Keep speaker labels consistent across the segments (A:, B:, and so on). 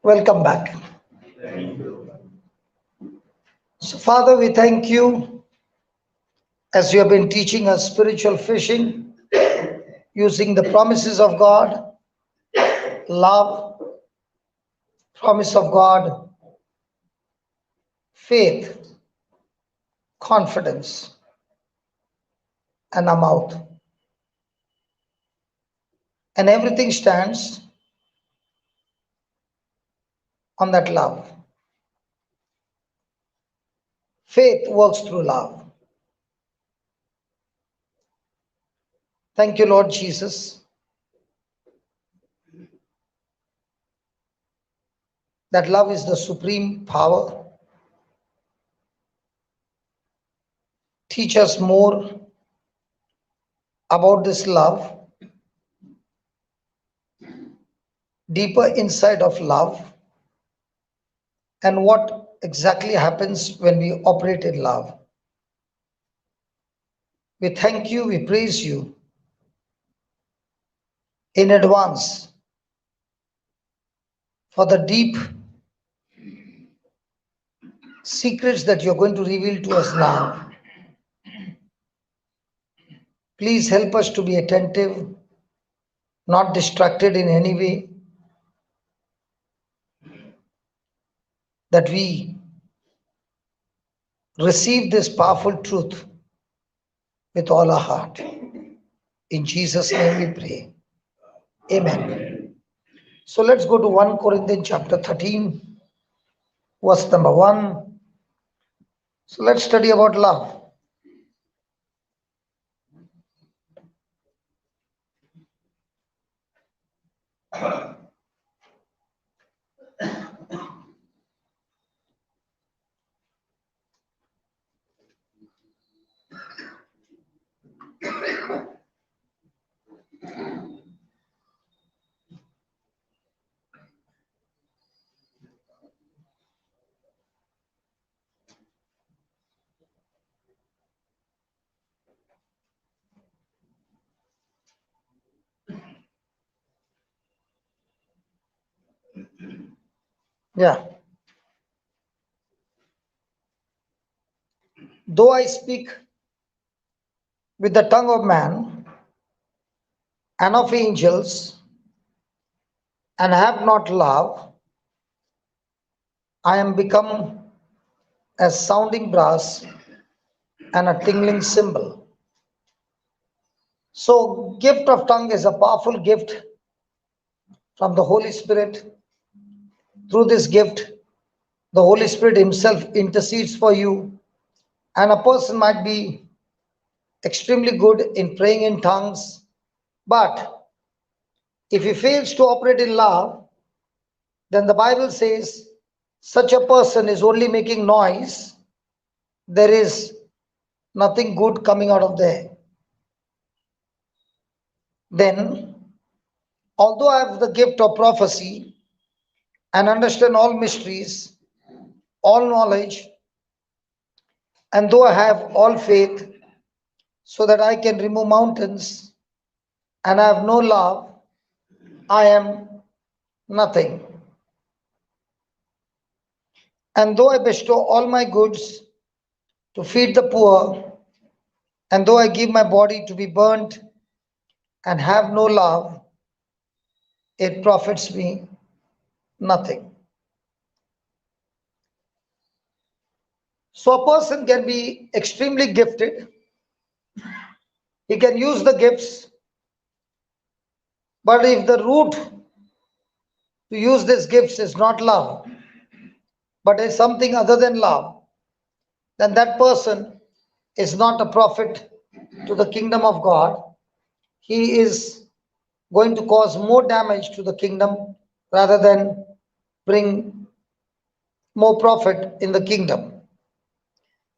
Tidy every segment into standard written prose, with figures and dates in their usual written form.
A: Welcome back. So, Father, we thank you as you have been teaching us spiritual fishing using the promises of God, love, promise of God, faith, confidence, and a mouth. And everything stands on that love. Faith works through love. Thank you, Lord Jesus, that love is the supreme power. Teach us more about this love, deeper insight of love, and what exactly happens when we operate in love. We thank you, we praise you in advance for the deep secrets that you're going to reveal to us now. Please help us to be attentive, not distracted in any way, that we receive this powerful truth with all our heart. In Jesus' name we pray. Amen. So let's go to 1 Corinthians chapter 13, verse number 1. So let's study about love. Yeah. Though I speak with the tongue of man and of angels and have not love, I am become as sounding brass and a tingling cymbal. So, gift of tongue is a powerful gift from the Holy Spirit. Through this gift, the Holy Spirit Himself intercedes for you, and a person might be extremely good in praying in tongues, but if he fails to operate in love, then the Bible says such a person is only making noise. There is nothing good coming out of there. Then, although I have the gift of prophecy and understand all mysteries, all knowledge, and though I have all faith so that I can remove mountains, and I have no love, I am nothing. And though I bestow all my goods to feed the poor, and though I give my body to be burnt and have no love, it profits me nothing. So a person can be extremely gifted. He can use the gifts, but if the root to use these gifts is not love, but is something other than love, then that person is not a prophet to the kingdom of God. He is going to cause more damage to the kingdom rather than bring more profit in the kingdom.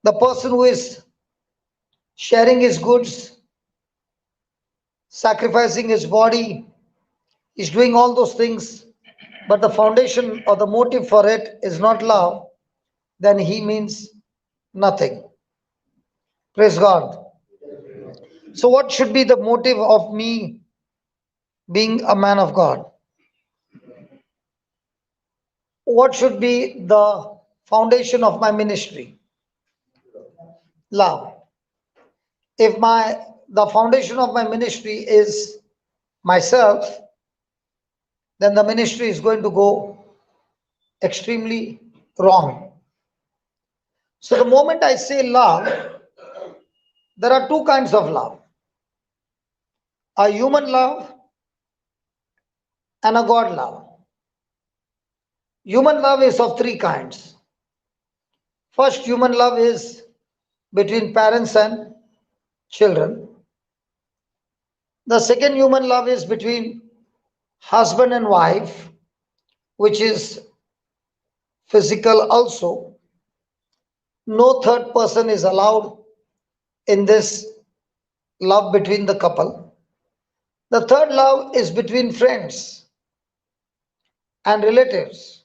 A: The person who is sharing his goods, sacrificing his body, is doing all those things, but the foundation or the motive for it is not love, then he means nothing. Praise God. So, what should be the motive of me being a man of God? what should be the foundation of my ministry? Love. If the foundation of my ministry is myself, then the ministry is going to go extremely wrong. So the moment I say love, there are two kinds of love: a human love and a God love. Human love is of three kinds. First, human love is between parents and children. The second human love is between husband and wife, which is physical also. No third person is allowed in this love between the couple. The third love is between friends and relatives.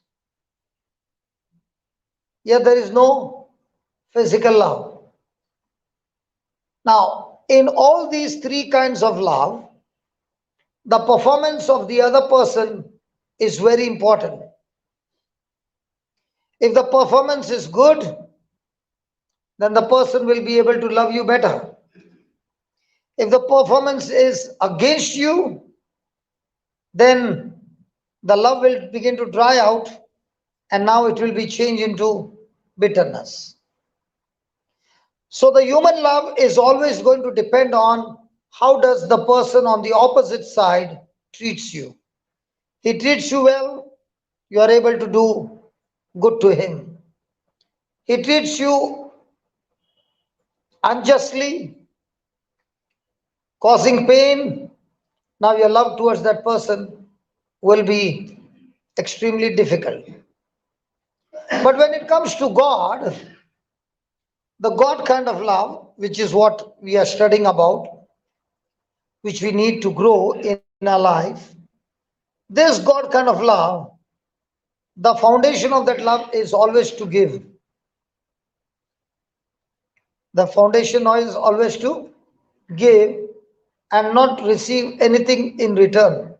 A: Yet there is no physical love. Now, in all these three kinds of love, the performance of the other person is very important. If the performance is good, then the person will be able to love you better. If the performance is against you, then the love will begin to dry out, and now it will be changed into bitterness. So the human love is always going to depend on how does the person on the opposite side treats you. He treats you well, you are able to do good to him. He treats you unjustly, causing pain, now your love towards that person will be extremely difficult. But when it comes to God, the God kind of love, which is what we are studying about, which we need to grow in our life, this God kind of love, the foundation of that love is always to give. The foundation is always to give and not receive anything in return.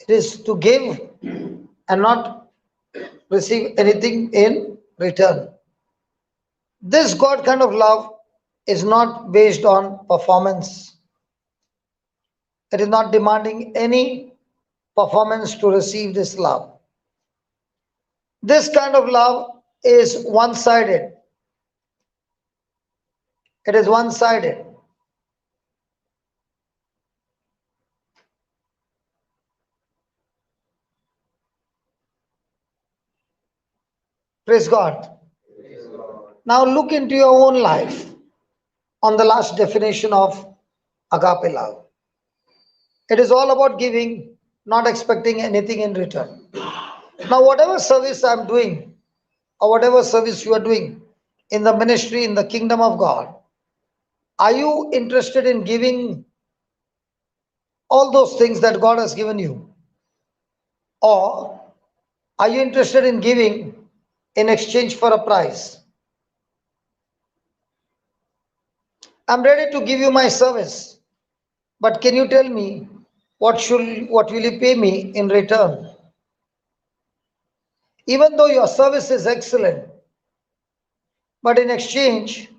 A: It is to give and not receive anything in return. This God kind of love is not based on performance. It is not demanding any performance to receive this love. This kind of love is one-sided. It is one-sided. Praise God. Now look into your own life on the last definition of agape love. It is all about giving, not expecting anything in return. Now, whatever service I'm doing, or whatever service you are doing in the ministry, in the kingdom of God, are you interested in giving all those things that God has given you? Or are you interested in giving in exchange for a prize? I'm ready to give you my service, but can you tell me what will you pay me in return? Even though your service is excellent, but in exchange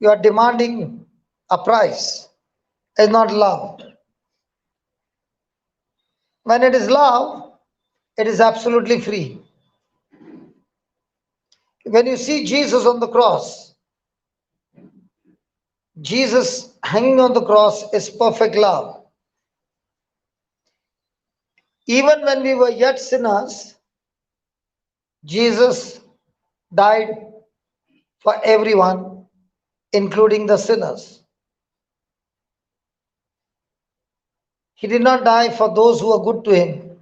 A: you are demanding a price. It's not love. When it is love, it is absolutely free. When you see Jesus on the cross, Jesus hanging on the cross is perfect love. Even when we were yet sinners, Jesus died for everyone, including the sinners. He did not die for those who were good to him.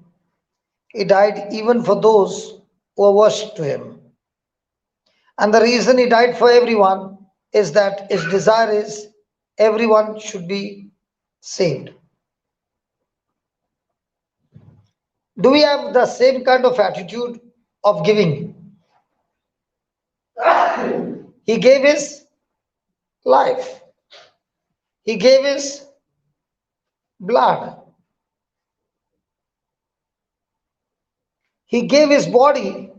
A: He died even for those who were worse to him. And the reason he died for everyone is that his desire is everyone should be saved. Do we have the same kind of attitude of giving? He gave his life. He gave his blood. He gave his body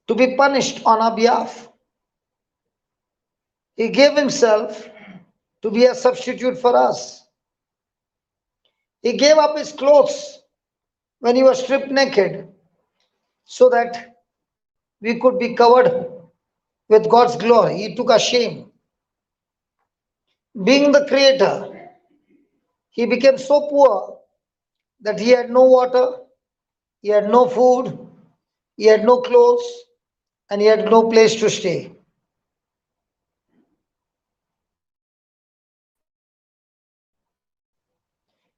A: to be punished on our behalf. He gave himself to be a substitute for us. He gave up his clothes when he was stripped naked so that we could be covered with God's glory. He took our shame. Being the creator, he became so poor that he had no water, he had no food, he had no clothes, and he had no place to stay.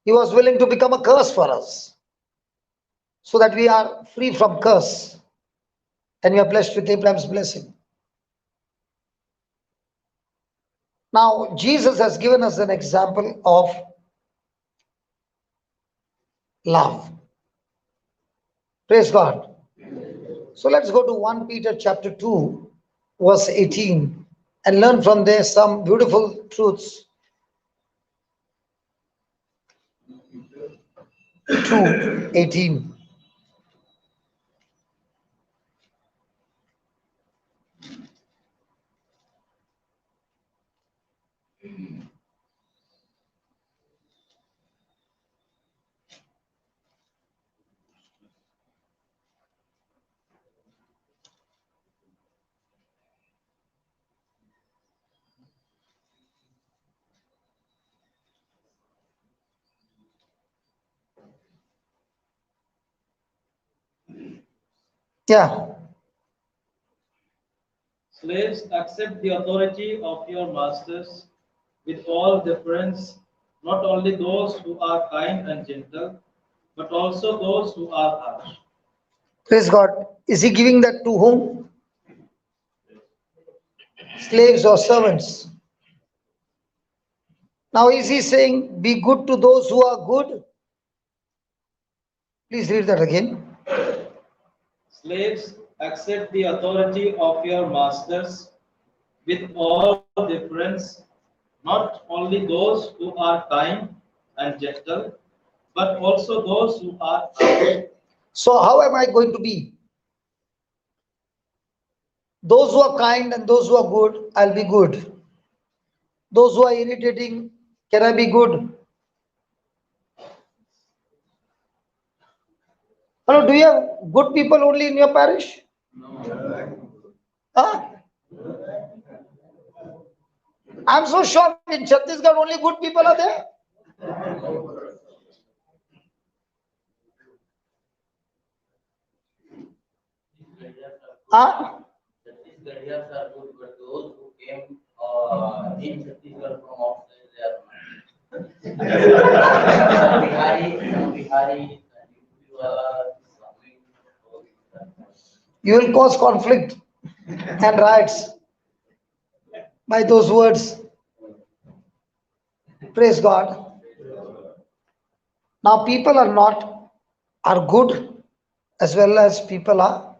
A: He was willing to become a curse for us so that we are free from curse and we are blessed with Abraham's blessing. Now, Jesus has given us an example of love. Praise God. So let's go to 1 Peter chapter 2, verse 18, and learn from there some beautiful truths. 2:18. Yeah.
B: Slaves, accept the authority of your masters with all deference, not only those who are kind and gentle, but also those who are harsh.
A: Praise God. Is he giving that to whom? Slaves or servants? Now, is he saying, be good to those who are good? Please read that again.
B: Slaves, accept the authority of your masters with all deference, not only those who are kind and gentle, but also those who are harsh.
A: So, how am I going to be? Those who are kind and those who are good, I'll be good. Those who are irritating, can I be good? Hello, do you have good people only in your parish? Huh? I'm so shocked. In Chhattisgarh, only good people are there. Huh?
C: Chhattisgarhians are good, but those who came in Chhattisgarh from outside, they are not. Some Bihari, and UP
A: You will cause conflict and riots by those words. Praise God. Now, people are good as well as people are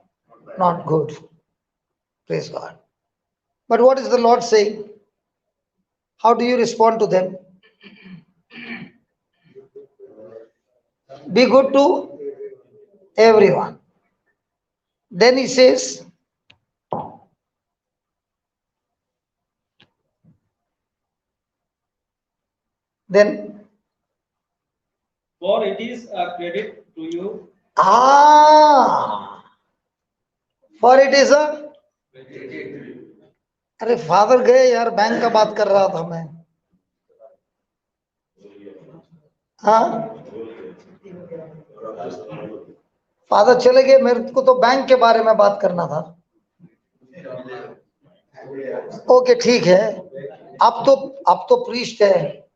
A: not good. Praise God. But what is the Lord saying? How do you respond to them? Be good to everyone. Then he says, then,
B: For it is a credit to you.
A: for it is a, अरे father गए यार, bank का बात कर रहा था मैं. हाँ, फादर चले गए, मेरे को तो बैंक के बारे में बात करना था. ओके ठीक है, अब तो प्रीस्ट है.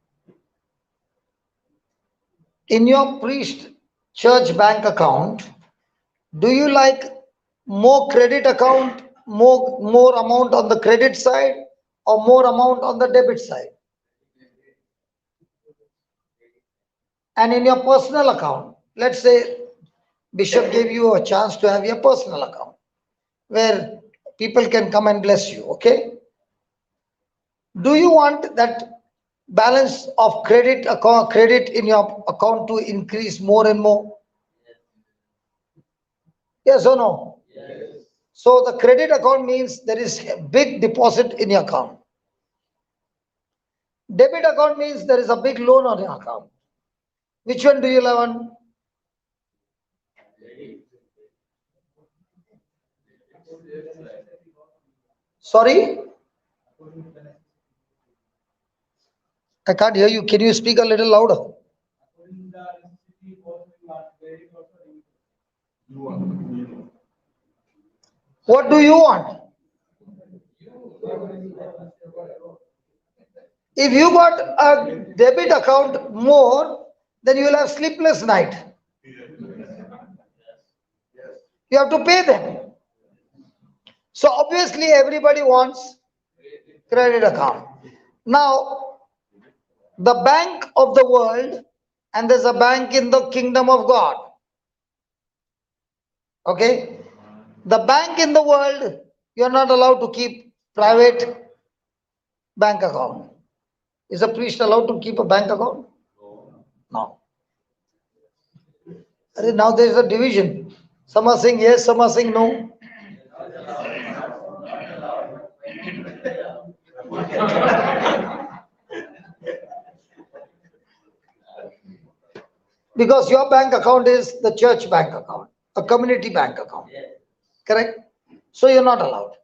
A: In your priest church bank account, do you like more credit account, more amount on the credit side or more amount on the debit side? And in your personal account, let's say Bishop gave you a chance to have your personal account where people can come and bless you, okay? Do you want that balance of credit in your account to increase more and more? Yes or no?
C: Yes.
A: So the credit account means there is a big deposit in your account. Debit account means there is a big loan on your account. Which one do you want? Sorry? I can't hear you. Can you speak a little louder? What do you want? If you got a debit account more, then you will have sleepless night. You have to pay them. So obviously everybody wants credit account. Now, the bank of the world, and there's a bank in the kingdom of God. Okay? The bank in the world, you're not allowed to keep private bank account. Is a priest allowed to keep a bank account? No. Now there is a division. Some are saying yes, some are saying no. Because your bank account is the church bank account, a community bank account. Correct? So you're not allowed.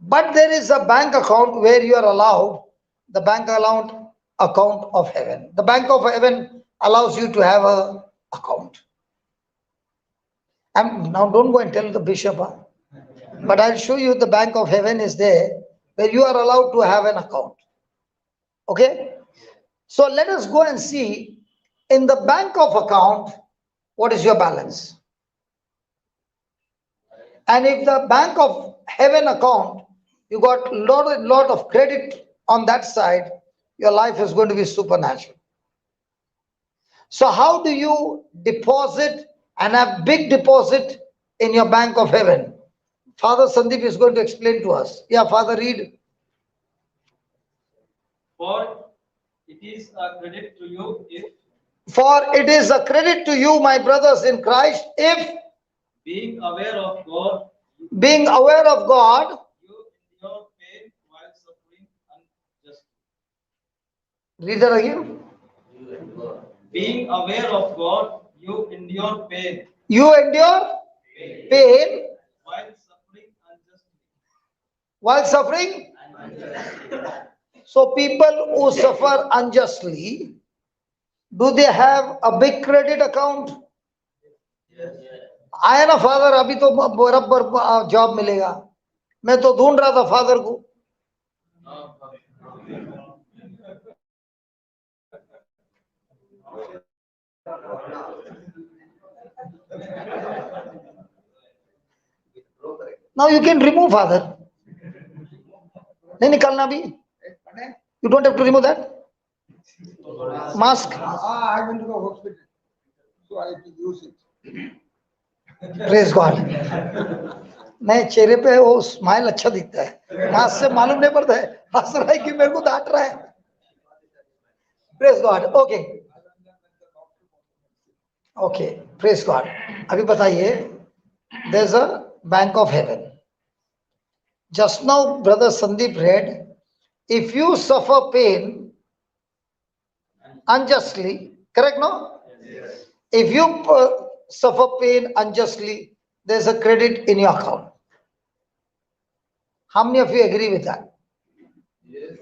A: But there is a bank account where you are allowed, the bank account of heaven. The bank of heaven allows you to have a account. And now don't go and tell the bishop, but I'll show you the bank of heaven is there where you are allowed to have an account. Okay? So let us go and see in the bank of account, what is your balance? And if the bank of heaven account, you got lot of credit on that side, your life is going to be supernatural. So how do you deposit and have big deposit in your bank of heaven? Father Sandeep is going to explain to us. Yeah, Father, read.
B: For it is a credit to you if,
A: For it is a credit to you, my brothers in Christ, if
B: being aware of God,
A: being aware of God,
B: you endure pain while suffering unjustly.
A: read that again.
B: Being aware of God, you endure pain
A: You endure pain
B: while suffering unjustly.
A: while suffering. So people who suffer unjustly, do they have a big credit account? आया ना father, अभी तो बराबर job मिलेगा. मैं तो ढूंढ रहा था फादर को. Now you can remove father. नहीं निकालना भी. You don't have to remove that. Mask.
D: I went to the hospital, so I have to use it.
A: Praise God. नहीं, चेहरे पे वो स्माइल अच्छा दिखता है. मास्क से मालूम नहीं पड़ता है. हंस रहा है कि मेरे को डांट रहा है. Praise God. Okay. Okay. Praise God. अभी बताइए. There's a bank of heaven. Just now, brother Sandeep read, if you suffer pain unjustly, correct, no?
B: Yes.
A: If you suffer pain unjustly, there's a credit in your account. How many of you agree with that?
D: Yes.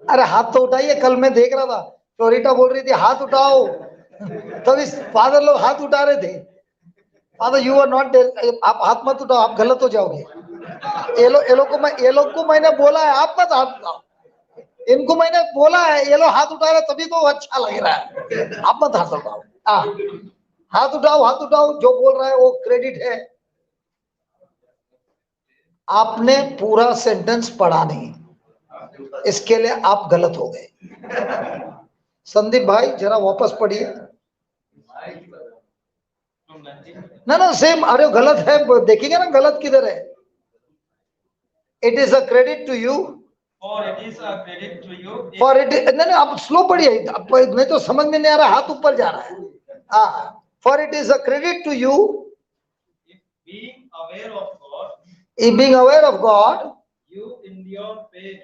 A: अरे हाथ तो उठाइए. कल मैं देख रहा था, फ्लोरिटा बोल रही थी हाथ उठाओ, तभी फादर लोग हाथ उठा रहे थे. फादर यू आर नॉट, आप हाथ मत उठाओ, आप गलत हो जाओगे. ये लोग को मैंने बोला है आप मत हाथ उठाओ. इनको मैंने बोला है, ये लोग हाथ उठा रहे तभी तो अच्छा लग रहा है. आप मत हाथ उठाओ. हाथ उठाओ, हाथ उठाओ. जो बोल रहा है वो क्रेडिट है. आपने पूरा सेंटेंस पढ़ा नहीं, इसके लिए आप गलत हो गए. संदीप भाई जरा वापस पढ़िए. ना सेम. अरे गलत है, देखेंगे ना गलत किधर है. It is a credit to you.
B: For it is a credit to you if,
A: for it, नहीं आप स्लो पढ़िए, नहीं तो समझ में नहीं आ रहा. हाथ ऊपर जा रहा है. For it is a credit to you,
B: if being aware of God,
A: in being aware of God,
B: you endure pain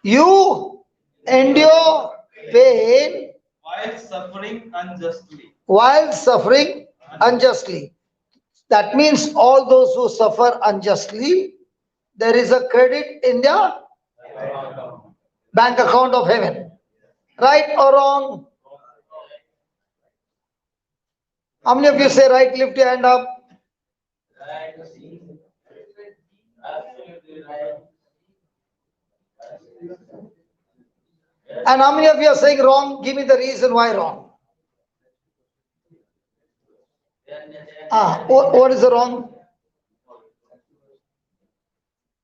A: you endure pain
B: while suffering unjustly.
A: while suffering unjustly. That means all those who suffer unjustly, there is a credit in their bank account of heaven. Right or wrong? How many of you say right? Lift your hand up.
C: Right. Absolutely right.
A: And how many of you are saying wrong? Give me the reason why wrong. What is the wrong?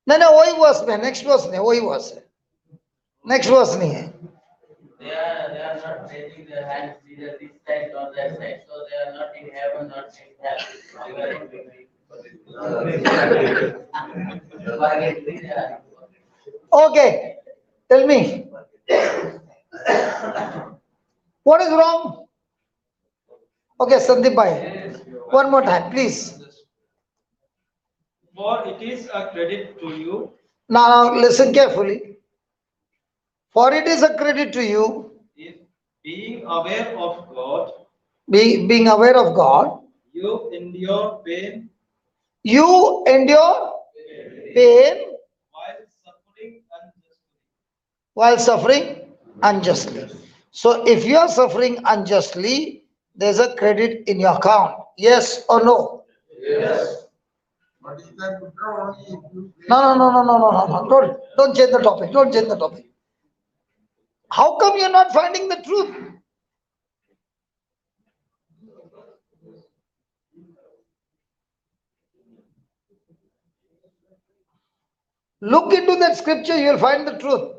A: No, no, वही verse में next verse में वही verse है next verse नहीं है
C: They are not raising their hands either this side or that side, so they are not in heaven, not in hell. They are in between.
A: Okay, tell me, what is wrong? Okay, Sandeep bhai, one more time, please.
B: For it is a credit to you
A: Now listen carefully. For it is a credit to you,
B: if being aware of God,
A: being aware of God,
B: you endure pain
A: you endure pain
B: while suffering unjustly.
A: while suffering unjustly. So if you are suffering unjustly, there's a credit in your account. Yes or no?
C: Yes.
D: But you can withdraw only if you.
A: No. Don't change the topic. Don't change the topic. How come you're not finding the truth? Look into that scripture, you'll find the truth.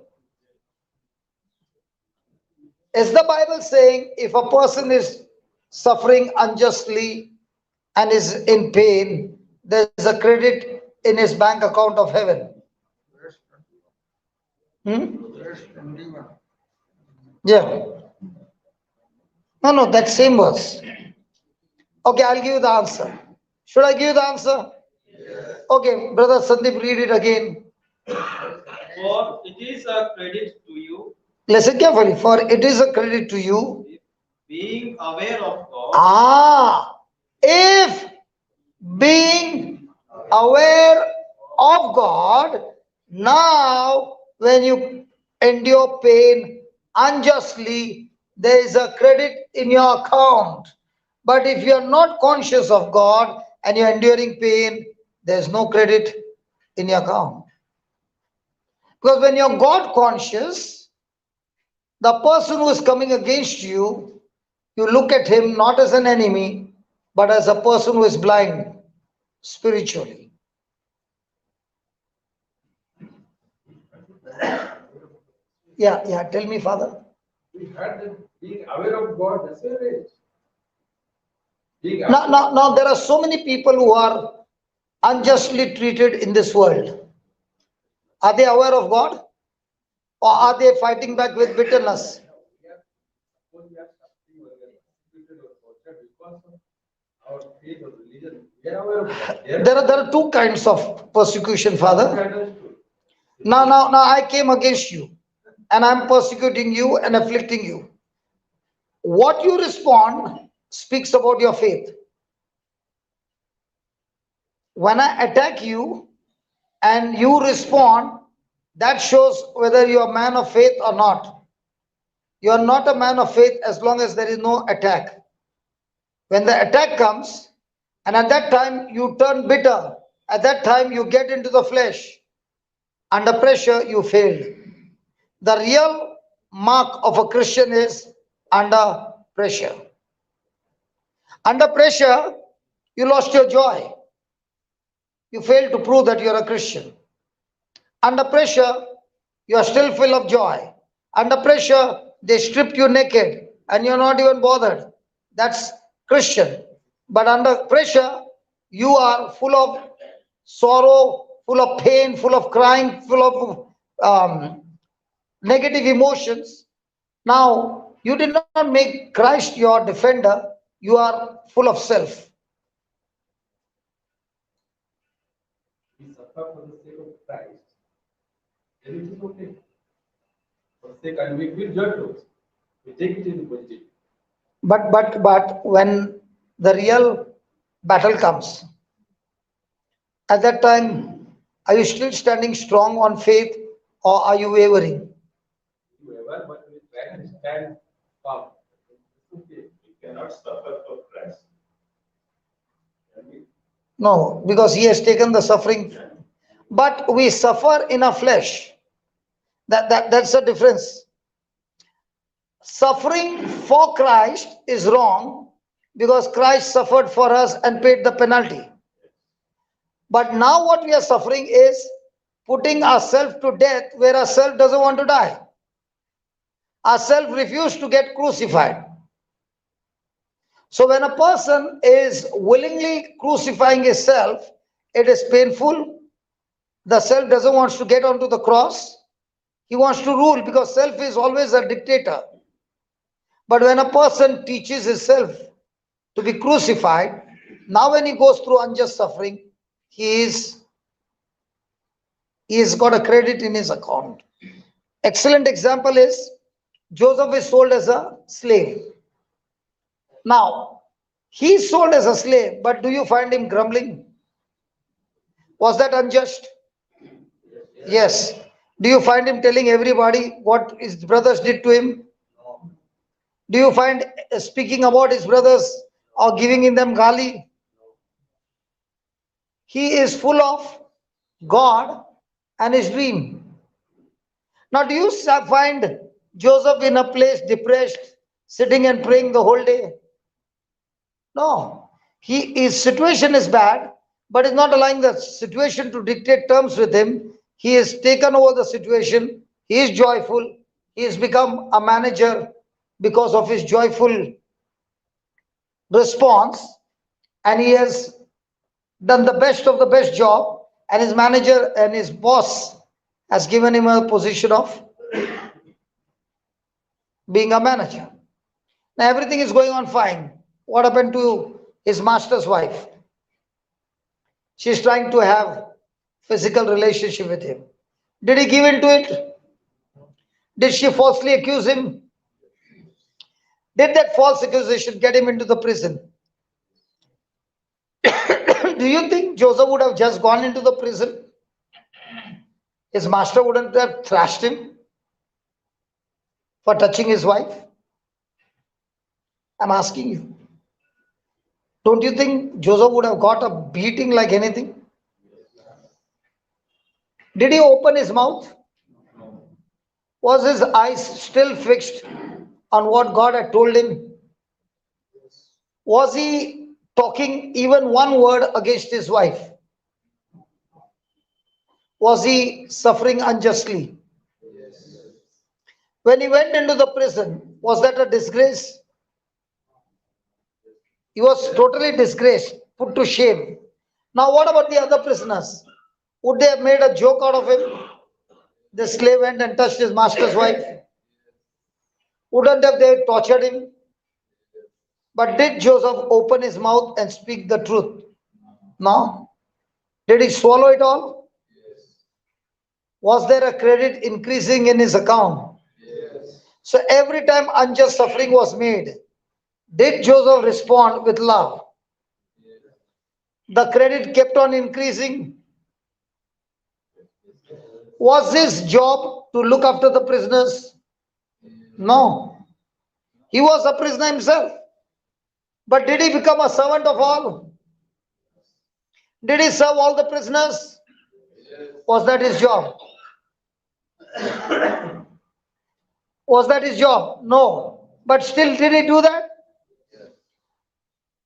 A: Is the Bible saying if a person is suffering unjustly and is in pain, there's a credit in his bank account of heaven?
D: Verse
A: Hmm?
D: 21.
A: Yeah. No, that same verse. Okay, I'll give you the answer. Should I give you the answer? Okay, brother Sandeep, read it again.
B: For it is a credit to you
A: Listen carefully. For it is a credit to you.
B: if being aware of God,
A: If being aware of God, now when you endure pain unjustly, there is a credit in your account. But if you are not conscious of God and you're enduring pain, there's no credit in your account. Because when you're God conscious, the person who is coming against you, you look at him not as an enemy, but as a person who is blind spiritually. Yeah, tell me, Father.
E: We had that being aware of God, that's it. Being
A: Now, there are so many people who are unjustly treated in this world. Are they aware of God? Or are they fighting back with bitterness?
E: because of our faith or religion, we are aware of God.
A: There are two kinds of persecution, Father. Now, I came against you and I'm persecuting you and afflicting you. What you respond speaks about your faith. When I attack you and you respond, that shows whether you are a man of faith or not. You are not a man of faith as long as there is no attack. When the attack comes, and at that time you turn bitter, at that time you get into the flesh. Under pressure, you failed. The real mark of a Christian is under pressure. Under pressure, you lost your joy. You failed to prove that you're a Christian. Under pressure, you are still full of joy. Under pressure, they stripped you naked and you're not even bothered. That's Christian. But under pressure, you are full of sorrow, full of pain, full of crying, full of negative emotions. Now, you did not make Christ your defender. you are full of self.
E: We suffer for the sake of Christ, then it is okay. For the sake, and we feel joy to it. We take it in the positive.
A: But when the real battle comes, at that time, are you still standing strong on faith or are you wavering?
E: Whoever, but we try to stand firm. It's okay.
F: We cannot suffer for Christ. Can we?
A: No, because he has taken the suffering. But we suffer in our flesh. That's the difference. Suffering for Christ is wrong because Christ suffered for us and paid the penalty. But now what we are suffering is putting ourselves to death where our self doesn't want to die. Our self refused to get crucified. So when a person is willingly crucifying his self, it is painful. The self doesn't want to get onto the cross. He wants to rule because self is always a dictator. But when a person teaches himself to be crucified, now when he goes through unjust suffering, he's got a credit in his account. Excellent example is Joseph is sold as a slave. Now, he's sold as a slave, but do you find him grumbling? Was that unjust? Yes. Do you find him telling everybody what his brothers did to him? Do you find speaking about his brothers or giving in them gali? He is full of God and his dream. Now, do you find Joseph in a place depressed, sitting and praying the whole day? No. His situation is bad, but is not allowing the situation to dictate terms with him. He has taken over the situation. He is joyful. He has become a manager because of his joyful response, and he has done the best of the best job, and his manager and his boss has given him a position of being a manager. Now everything is going on fine. What happened to his master's wife? She's trying to have physical relationship with him. Did he give in to it? Did she falsely accuse him? Did that false accusation get him into the prison? Do you think Joseph would have just gone into the prison? His master wouldn't have thrashed him for touching his wife? I'm asking you. Don't you think Joseph would have got a beating like anything? Did he open his mouth? Was his eyes still fixed on what God had told him? Was he talking even one word against his wife? Was he suffering unjustly? When he went into the prison, was that a disgrace? He was totally disgraced, put to shame. Now what about the other prisoners? Would they have made a joke out of him? The slave went and touched his master's wife. Wouldn't have they tortured him? But did Joseph open his mouth and speak the truth? No. Did he swallow it all? Was there a credit increasing in his account? So every time unjust suffering was made, did Joseph respond with love? The credit kept on increasing. Was his job to look after the prisoners? No. He was a prisoner himself. But did he become a servant of all? Did he serve all the prisoners? Was that his job? Was that his job? No. But still, did he do that?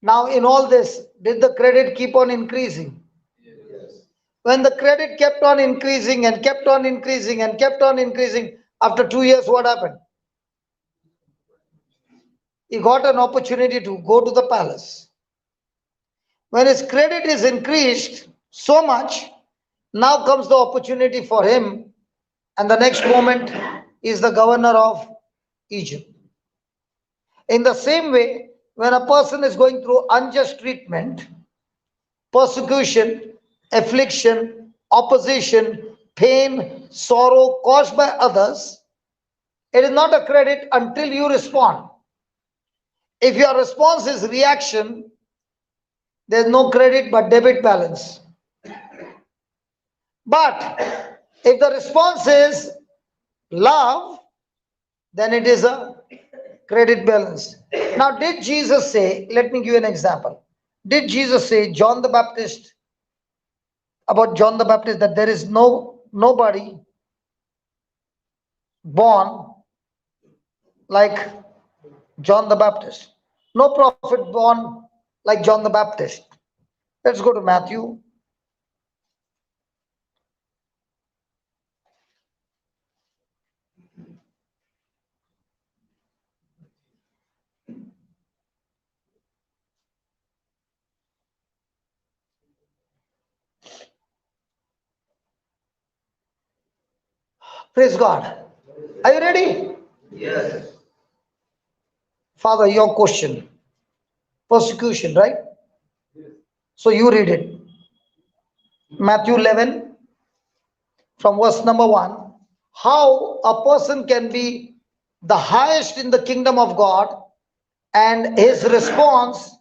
A: Now, in all this, did the credit keep on increasing? When the credit kept on increasing and kept on increasing and kept on increasing, after 2 years, what happened? He got an opportunity to go to the palace. When his credit is increased so much, now comes the opportunity for him, and the next moment is the governor of Egypt. In the same way, when a person is going through unjust treatment, persecution, affliction, opposition, pain, sorrow caused by others, it is not a credit until you respond. If your response is reaction, there is no credit but debit balance. But if the response is love, then it is a credit balance. Now, did Jesus say, let me give you an example. Did Jesus say John the Baptist, about John the Baptist, that there is nobody born like John the Baptist? No prophet born like John the Baptist. Let's go to Matthew. Praise God. Are you ready?
C: Yes.
A: Father, your question. Persecution, right? So you read it. Matthew 11, from verse number 1. How a person can be the highest in the kingdom of God and his response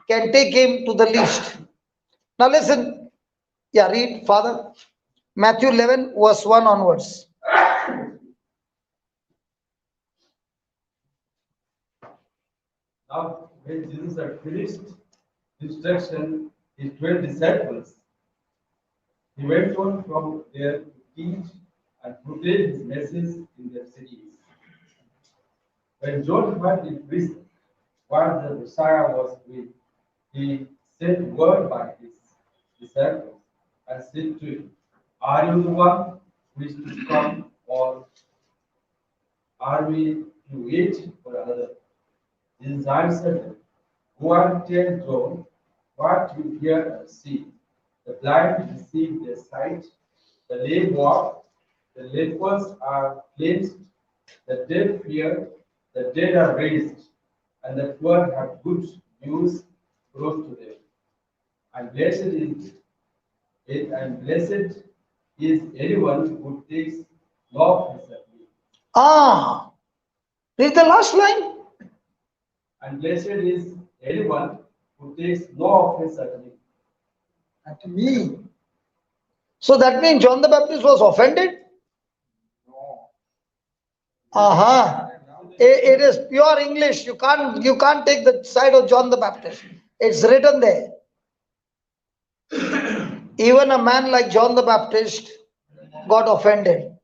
A: can take him to the least. Now listen. Yeah, read, Father. Matthew 11, verse 1 onwards.
E: Now, when Jesus had finished instruction his 12 disciples, he went on from there to teach and proclaim his message in their cities. When John heard in prison what the Messiah was doing, he sent word by his disciples and said to him, "Are you the one who is to come, or are we to wait for another?" Jesus answered them, "Go and tell John what you hear and see. The blind receive their sight, the lame walk, the lepers are cleansed, the deaf hear, the dead are raised, and the poor have good news brought to them. And blessed is anyone who takes no offense at me.
A: Ah, read the last line.
E: And blessed is anyone who takes no offense at me."
D: And to me,
A: So that means John the Baptist was offended?
D: no.
A: Uh-huh. It is pure English. You can't take the side of John the Baptist. It's written there. Even a man like John the Baptist got offended.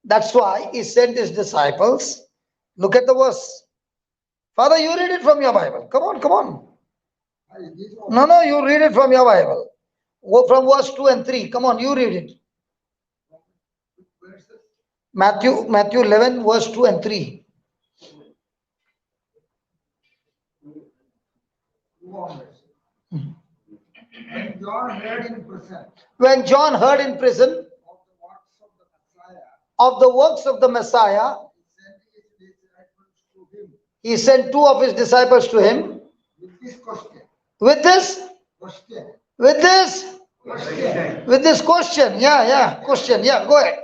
A: That's why he sent his disciples. Look at the verse. Father, you read it from your Bible. Come on, come on. No, you read it from your Bible. From verse 2 and 3. Come on, you read it. Matthew 11, verse 2 and 3.
D: When John heard in prison
A: When John heard in prison
D: of the works of the Messiah,
A: of the works of the Messiah,
D: he sent his disciples to him
A: he sent two of his disciples to him
D: with this question.
A: with this,
D: Question.
A: with this,
D: Question.
A: with this question. Yeah, question. Yeah, go ahead.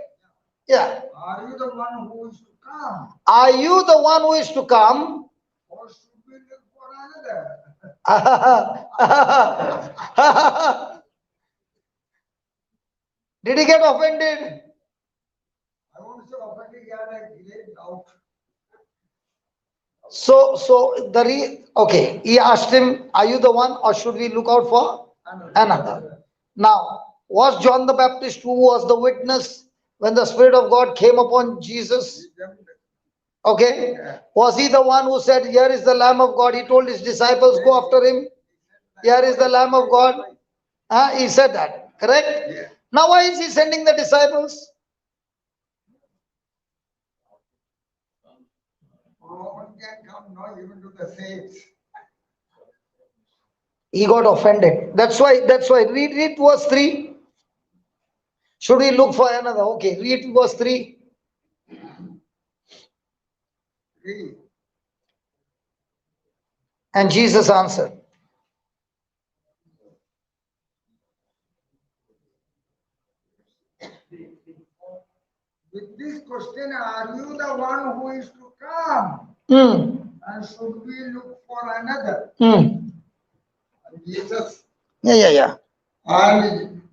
A: Yeah.
D: Are you the one who is to come,
A: Are you the one who is to come?
D: or should we look for another?
A: Did he get offended?
D: I want to say offended, yeah, like delayed doubt.
A: Okay, he asked him, are you the one or should we look out for another? Now, was John the Baptist who was the witness when the Spirit of God came upon Jesus? Okay, was he the one who said, here is the Lamb of God? He told his disciples, go after him. Here is the Lamb of God. He said that, correct?
D: Yeah.
A: Now why is he sending the disciples?
D: Roman can come now even to the saints.
A: He got offended. That's why. Read verse 3. Should we look for another? Okay, read verse 3.
D: Read.
A: And Jesus answered.
D: With this question, are you the one who is to come?
A: Hmm.
D: And should we look for another?
A: Hmm.
D: And Jesus
A: Yeah.
D: and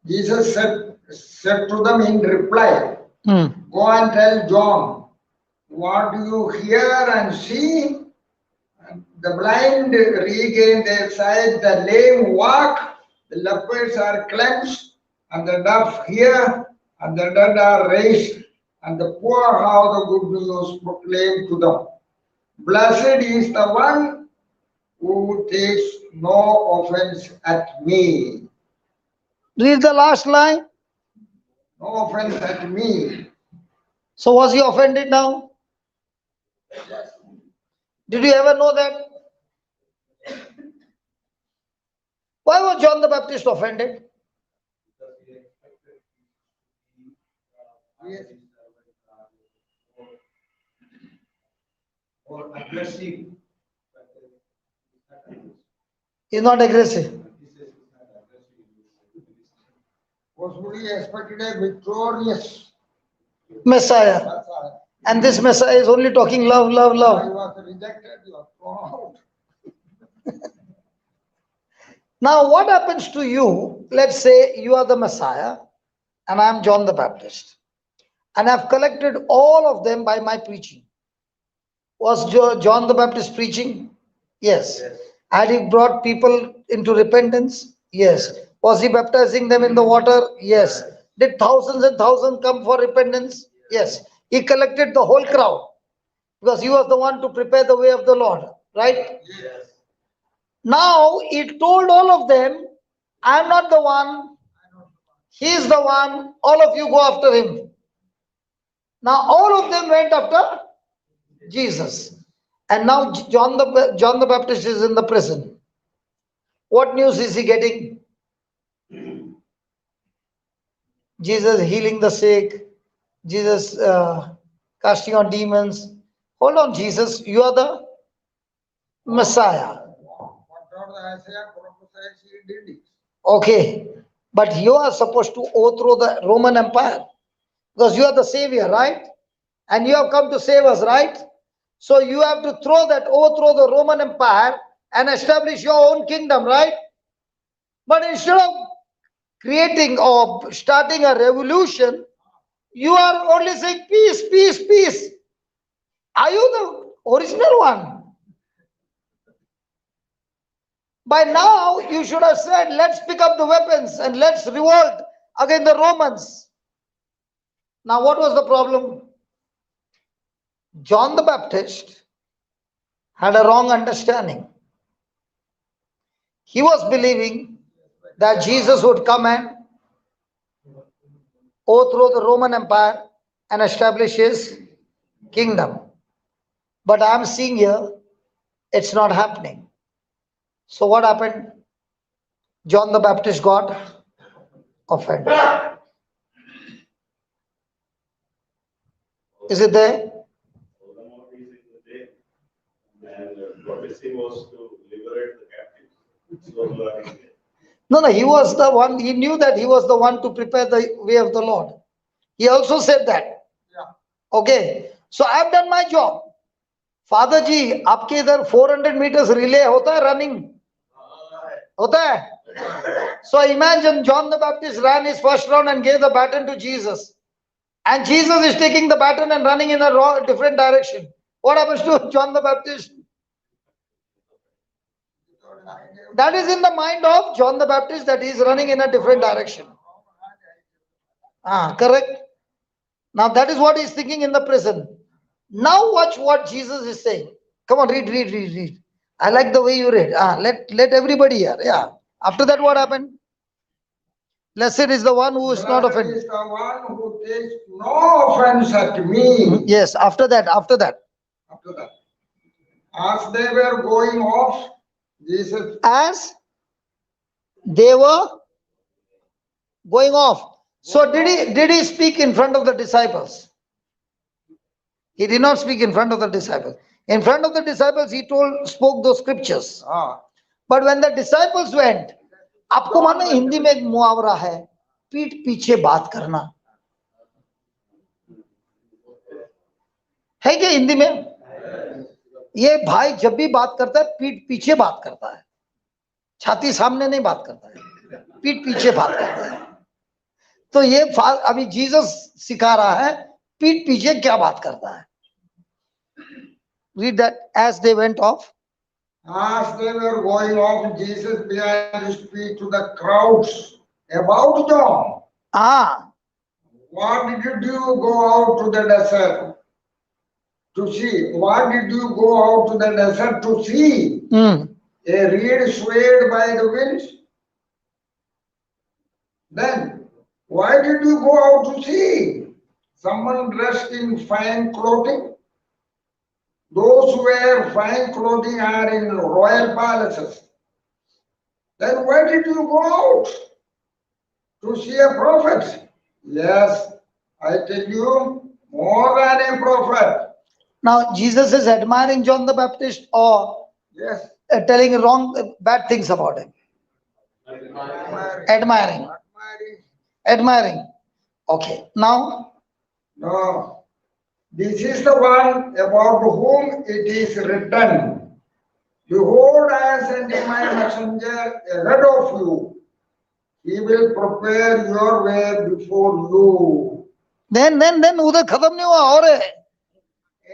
D: Jesus said to them in reply,
A: Hmm.
D: go and tell John, what you hear and see, and the blind regain their sight, the lame walk, the lepers are cleansed, and the deaf hear, and the dead are raised, and the poor have the good news proclaimed to them. Blessed is the one who takes no offense at me.
A: Read the last line.
D: No offense at me.
A: So was he offended now? Did you ever know that? Why was John the Baptist offended?
D: Yes.
E: Or aggressive.
A: He's not aggressive.
D: Possibly expected a victorious
A: Messiah.
D: Messiah.
A: And this Messiah is only talking love, love,
D: I
A: love.
D: was rejected, you are thrown out.
A: Now, what happens to you? Let's say you are the Messiah and I am John the Baptist. And I've collected all of them by my preaching. Was John the Baptist preaching? Yes. Had he brought people into repentance? Yes. Was he baptizing them in the water? Yes. Did thousands and thousands come for repentance? Yes. He collected the whole crowd because he was the one to prepare the way of the Lord, right?
C: Yes.
A: Now he told all of them, I'm not the one, he's the one, all of you go after him. Now all of them went after Jesus. And now John the Baptist is in the prison. What news is he getting? Jesus healing the sick, Jesus casting out demons. Hold on, Jesus, you are the Messiah.
D: Whatever the Isaiah prophesied, he did it.
A: Okay, but you are supposed to overthrow the Roman Empire because you are the savior, right? And you have come to save us, right? So you have to overthrow the Roman Empire and establish your own kingdom, right? But instead of creating or starting a revolution, you are only saying peace, peace, peace. Are you the original one? By now, you should have said, let's pick up the weapons and let's revolt against the Romans. Now, what was the problem? John the Baptist had a wrong understanding. He was believing that Jesus would come and overthrow the Roman Empire and establish his kingdom. But I'm seeing here, it's not happening. So what happened? John the Baptist got offended. Is it there?
F: Voldemort is in the jail, and prophecy was to liberate the captives. So you are in jail.
A: No, he was the one, he knew that he was the one to prepare the way of the Lord. He also said that.
D: Yeah.
A: Okay, so I've done my job. Father ji, आपके इधर 400 meters relay होता है running? होता है? So imagine John the Baptist ran his first round and gave the baton to Jesus. And Jesus is taking the baton and running in a different direction. What happens to John the Baptist? That is in the mind of John the Baptist that he is running in a different direction. Correct. Now that is what he is thinking in the prison. Now watch what Jesus is saying. Come on, read. I like the way you read. Let everybody hear. Yeah. After that, what happened? Blessed is the one who is not
D: Blessed
A: offended.
D: is the one who takes no offense at me.
A: Yes, after that.
D: After that. As they were going off, Jesus
A: As they were going off. So did he speak in front of the disciples? He did not speak in front of the disciples. In front of the disciples, he spoke those scriptures.
D: Ah.
A: But when the disciples went, आपको मालूम है हिंदी में एक मुहावरा है, पीठ पीछे बात करना, है क्या हिंदी में? ये भाई जब भी बात करता है पीठ पीछे बात करता है, छाती सामने नहीं बात करता है, पीठ पीछे बात करता है. तो ये अभी जीसस सिखा रहा है पीठ पीछे क्या बात करता है. Read that. As they went off,
D: As they were going off, Jesus began to speak to the crowds about John.
A: ah,
D: What did you go out to the desert to see? What did you go out to the desert to see? A reed swayed by the winds? Then, why did you go out to see? Someone dressed in fine clothing? Those who wear fine clothing are in royal palaces. Then why did you go out? To see a prophet? Yes, I tell you, more than a prophet.
A: now Jesus is admiring John the Baptist or
D: Yes,
A: telling bad things about him. Admiring. Admiring. Okay. Now,
D: No, this is the one about whom it is written. Behold, I send my messenger ahead of you. He will prepare your way before you.
A: then उधर खत्म नहीं हुआ और है.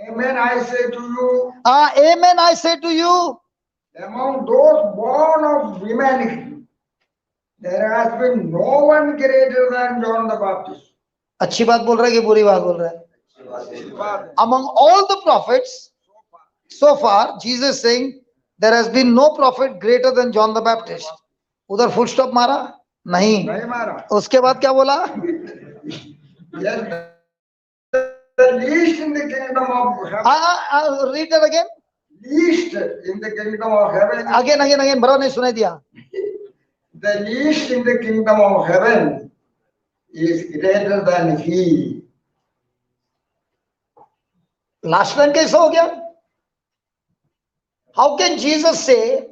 D: Amen, I say to you,
A: Amen, I say to you.
D: among those born of women, there has been no one greater than John the Baptist.
A: अच्छी बात बोल रहा है कि बुरी बात बोल रहा है? Among all the prophets, so far, Jesus is saying, there has been no prophet greater than John the Baptist. उधर full stop मारा? नहीं.
D: नहीं मारा.
A: उसके बाद क्या बोला?
D: Yes, the least in the kingdom of heaven.
A: Read that again.
D: Least in the kingdom of heaven.
A: Again. बड़ा नहीं सुनाई दिया.
D: The least in the kingdom of heaven is greater than he.
A: Last line कैसा हो गया? How can Jesus say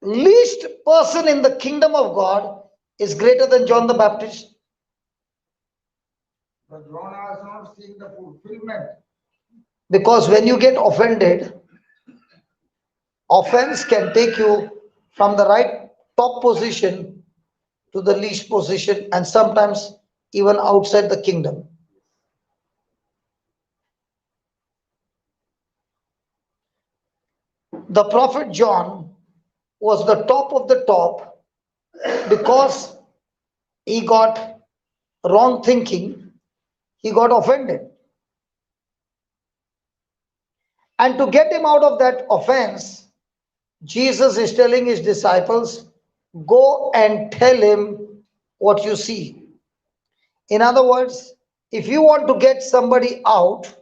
A: least person in the kingdom of God is greater than John the Baptist?
D: But John has not seen the fulfillment.
A: Because when you get offended, offense can take you from the right top position to the least position and sometimes even outside the kingdom. The prophet John was the top of the top because he got wrong thinking, he got offended. And to get him out of that offense, Jesus is telling his disciples, go and tell him what you see. In other words, if you want to get somebody out,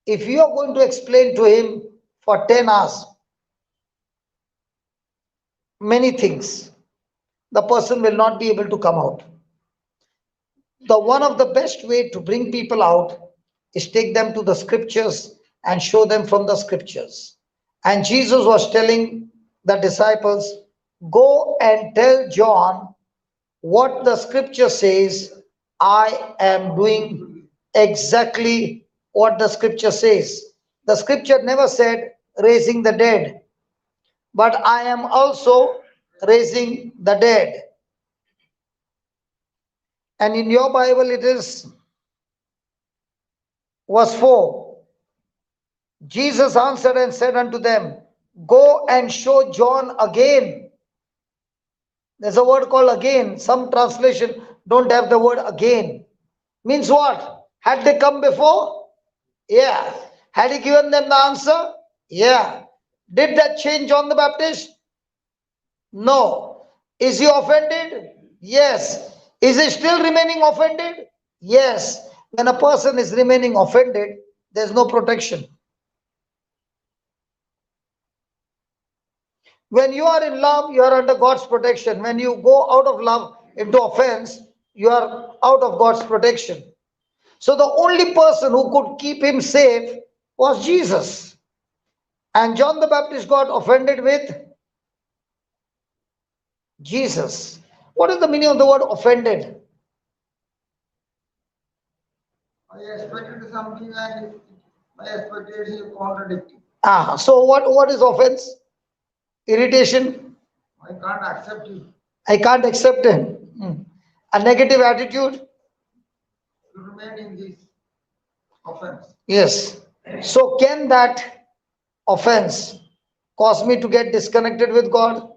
A: if you are going to explain to him for 10 hours many things, the person will not be able to come out. The one of the best way to bring people out is take them to the scriptures and show them from the scriptures. And Jesus was telling the disciples, go and tell John what the scripture says. I am doing exactly what the scripture says. The scripture never said raising the dead, but I am also raising the dead. And in your Bible it is verse 4. Jesus answered and said unto them, go and show John again. There's a word called again. Some translation don't have the word again. Means what? Had they come before? Yeah. Had he given them the answer? Yeah. Did that change John the Baptist? No. Is he offended? Yes. Is he still remaining offended? Yes. When a person is remaining offended, there's no protection. When you are in love, you are under God's protection. When you go out of love into offense, you are out of God's protection. So the only person who could keep him safe was Jesus. And John the Baptist got offended with Jesus. What is the meaning of the word offended?
D: I expected something and my expectation is contradicting.
A: So what is offense? Irritation?
D: I can't accept it.
A: I can't accept him. A negative attitude?
D: To remain in this offense.
A: Yes. So can that offense cause me to get disconnected with God?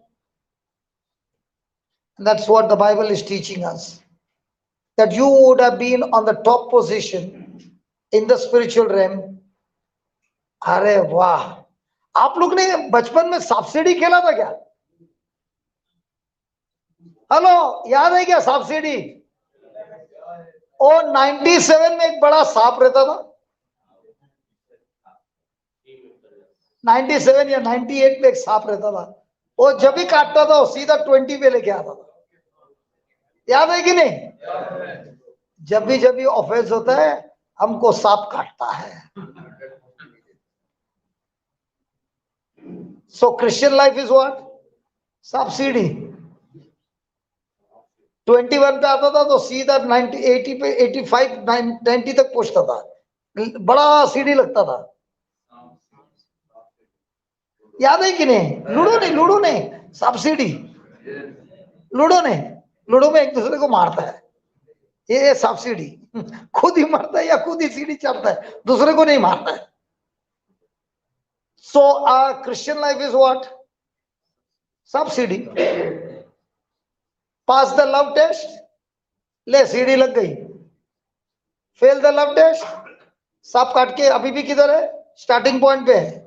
A: That's what the Bible is teaching us. That you would have been on the top position in the spiritual realm. अरे वाह, आप लोग ने बचपन में सांप सीढ़ी खेला था क्या? हेलो, याद है क्या सांप सीढ़ी? और 97 में एक बड़ा सांप रहता था, 97 या 98 में एक सांप रहता था, वो जब भी काटता था वो सीधा 20 पे लेके आता था। याद है कि नहीं? जब भी ऑफेंस होता है हमको सांप काटता है। सो क्रिश्चियन लाइफ इज व्हाट? सांप सीढ़ी। 21 पे आता था तो सीधा 90 80 पे 85 90 तक पहुंचता था, बड़ा सीढ़ी लगता था। याद है कि नहीं? लूडो नहीं, सांप सीढ़ी। लूडो नहीं, लूडो में एक दूसरे को मारता है, ये सांप सीढ़ी। खुद ही मरता है या खुद ही सीढ़ी चढ़ता है, दूसरे को नहीं मारता है। सो क्रिश्चियन लाइफ इज व्हाट? सांप सीढ़ी। पास द लव टेस्ट, ले सीढ़ी लग गई। फेल द लव टेस्ट, सांप काट के अभी भी किधर है? स्टार्टिंग पॉइंट पे है।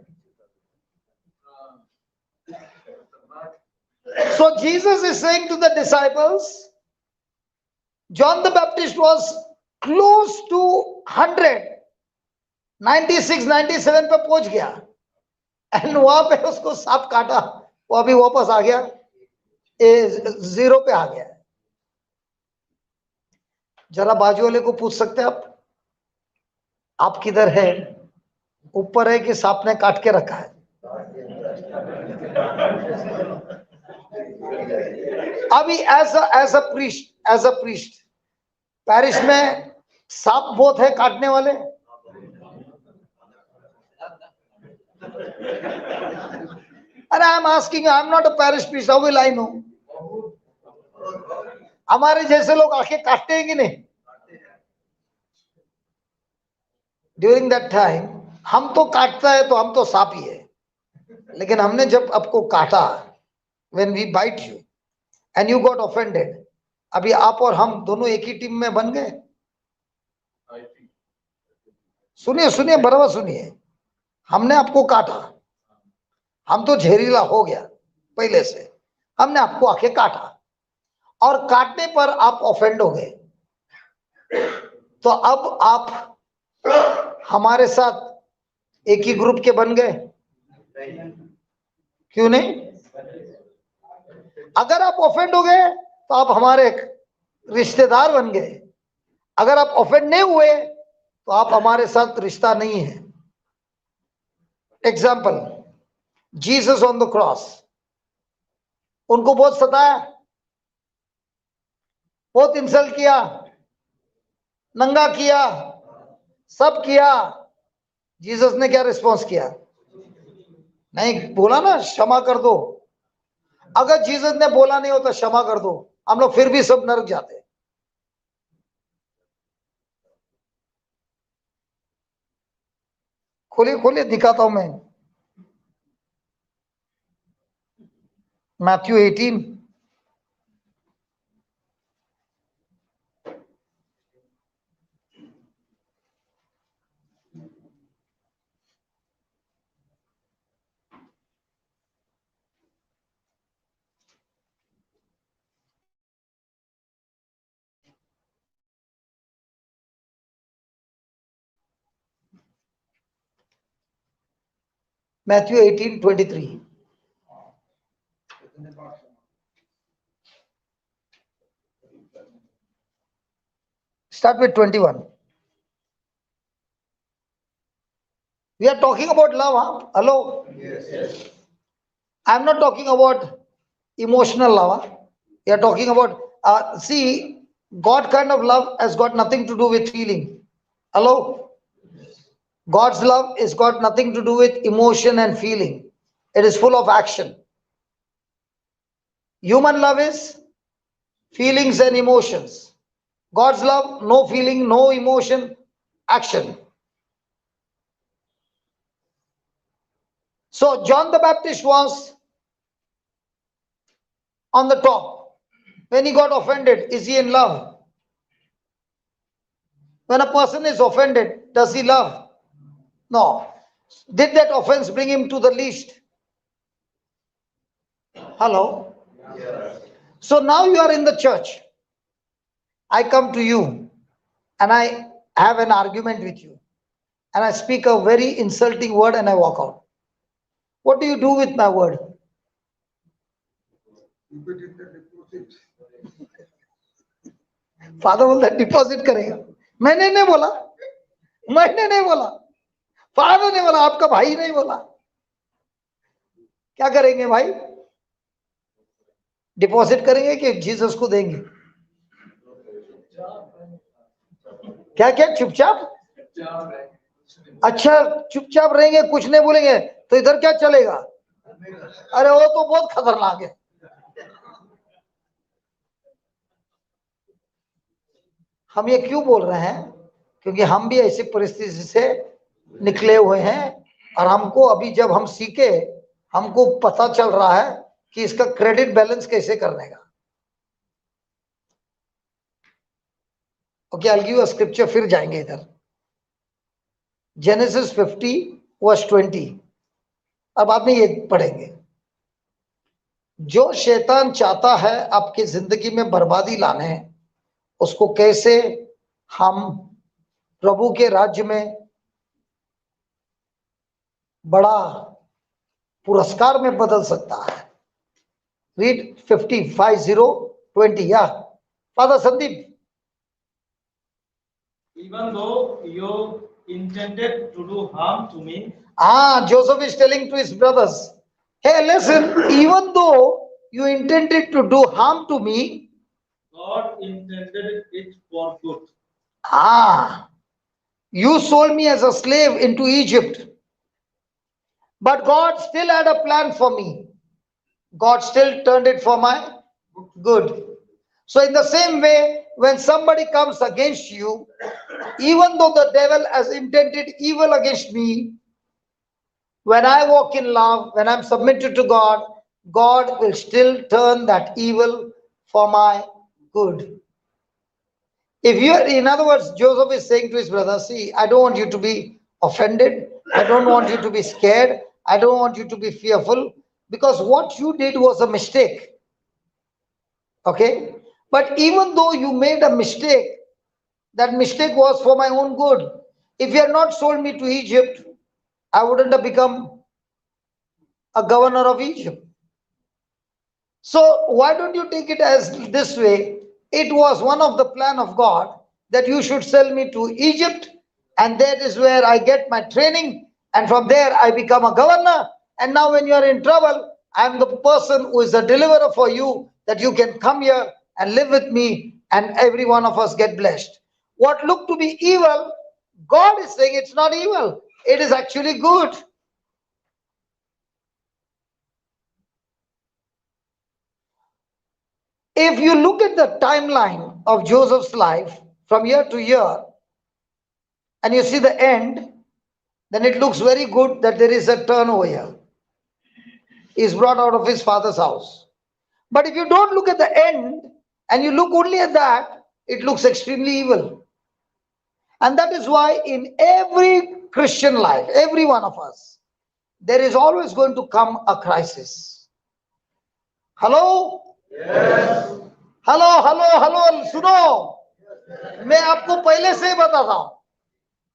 A: So Jesus is saying to the disciples, John the Baptist was close to 100, 96, 97 पे पहुंच गया, एंड वहां पे उसको सांप काटा, वो अभी वापस आ गया, 0 पे आ गया। जरा बाजू वाले को पूछ सकते हैं आप किधर है? ऊपर है कि सांप ने काट के रखा है? अभी एज अ प्रीस्ट पैरिश में सांप बहुत है काटने वाले। अरे I am asking, I am not a parish priest, how will I know? हमारे जैसे लोग आंखें काटते हैं कि नहीं? ड्यूरिंग दैट टाइम हम तो काटता है तो हम तो सांप ही है, लेकिन हमने जब आपको काटा, when we bite you and you got offended, अभी आप और हम दोनों एक ही टीम में बन गए। सुनिए बराबर सुनिए, हमने आपको काटा, हम तो जहरीला हो गया पहले से, हमने आपको आके काटा और काटने पर आप ऑफेंड हो गए, तो अब आप हमारे साथ एक ही ग्रुप के बन गए, क्यों नहीं? अगर आप ऑफेंड हो गए तो आप हमारे रिश्तेदार बन गए, अगर आप ऑफेंड नहीं हुए तो आप हमारे साथ रिश्ता नहीं है। Example, Jesus on the cross, उनको बहुत सताया, बहुत इंसल्ट किया, नंगा किया, सब किया। जीसस ने क्या रिस्पॉन्स किया? नहीं बोला ना क्षमा कर दो। अगर जीसस ने बोला नहीं होता क्षमा कर दो, हम लोग फिर भी सब नरक जाते। खोलिए दिखाता हूं मैं, Matthew 18 Matthew 18:23. Start with 21. We are talking about love, huh? Hello?
D: Yes.
A: I'm not talking about emotional love. Huh? We are talking about, see, God kind of love has got nothing to do with feeling. Hello? God's love has got nothing to do with emotion and feeling. It is full of action. Human love is feelings and emotions. God's love, no feeling, no emotion, action. So John the Baptist was on the top. When he got offended, is he in love? When a person is offended, does he love? No. Did that offense bring him to the least? Hello?
D: Yes.
A: So now you are in the church. I come to you and I have an argument with you. And I speak a very insulting word and I walk out. What do you do with my word?
D: You put it in the deposit.
A: Father बोलता है deposit करेगा. मैंने नहीं बोला. Father ने बोला, आपका भाई नहीं बोला. क्या करेंगे भाई? डिपॉजिट करेंगे कि जीसस को देंगे? क्या क्या चुपचाप? अच्छा चुपचाप रहेंगे, कुछ नहीं बोलेंगे तो इधर क्या चलेगा? अरे वो तो बहुत खतरनाक है. हम ये क्यों बोल रहे हैं? क्योंकि हम भी ऐसी परिस्थिति से निकले हुए हैं और हमको अभी जब हम सीखे, हमको पता चल रहा है कि इसका क्रेडिट बैलेंस कैसे करने का. Okay, I will give a scripture, फिर जाएंगे इधर. Genesis 50 verse 20. अब बाद में ये पढ़ेंगे. जो शैतान चाहता है आपकी जिंदगी में बर्बादी लाने, उसको कैसे हम प्रभु के राज्य में बड़ा पुरस्कार में बदल सकता है. रीड 50:20. या father Sandeep.
B: Even though you intended to do harm to me,
A: Joseph is telling to his brothers, hey listen, even though you intended to do harm to me,
B: God intended it for good.
A: You sold me as a slave into Egypt, but God still had a plan for me. God still turned it for my good. So in the same way, when somebody comes against you, even though the devil has intended evil against me, when I walk in love, when I'm submitted to God, God will still turn that evil for my good. If you are, in other words, Joseph is saying to his brother, see, I don't want you to be offended. I don't want you to be scared. I don't want you to be fearful, because what you did was a mistake. Okay? But even though you made a mistake, that mistake was for my own good. If you had not sold me to Egypt, I wouldn't have become a governor of Egypt. So why don't you take it as this way? It was one of the plan of God that you should sell me to Egypt, and that is where I get my training, and from there I become a governor. And now when you are in trouble, I am the person who is a deliverer for you, that you can come here and live with me, and every one of us get blessed. What looked to be evil, God is saying it's not evil. It is actually good. If you look at the timeline of Joseph's life from year to year, and you see the end, then it looks very good that there is a turnover here. He is brought out of his father's house. But if you don't look at the end, and you look only at that, it looks extremely evil. And that is why in every Christian life, every one of us, there is always going to come a crisis. Hello?
D: Yes.
A: Hello सुनो, मैं आपको पहले से ही बताता हूं.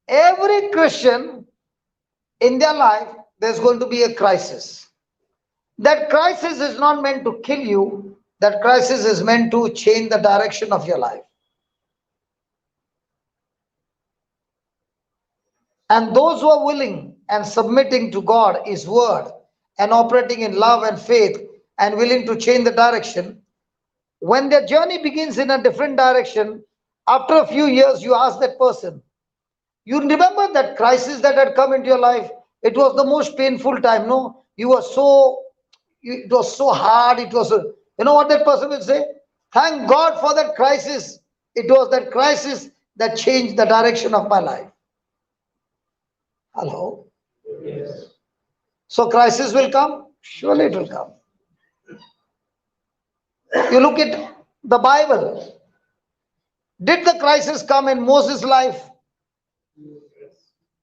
A: Every Christian in their life, there's going to be a crisis. That crisis is not meant to kill you. That crisis is meant to change the direction of your life. And those who are willing and submitting to God, His word, and operating in love and faith and willing to change the direction, when their journey begins in a different direction, after a few years, you ask that person, you remember that crisis that had come into your life? It was the most painful time, no? You were so, it was so hard. It was, you know what that person will say? Thank God for that crisis. It was that crisis that changed the direction of my life. Hello?
B: Yes.
A: So crisis will come? Surely it will come. You look at the Bible. Did the crisis come in Moses' life?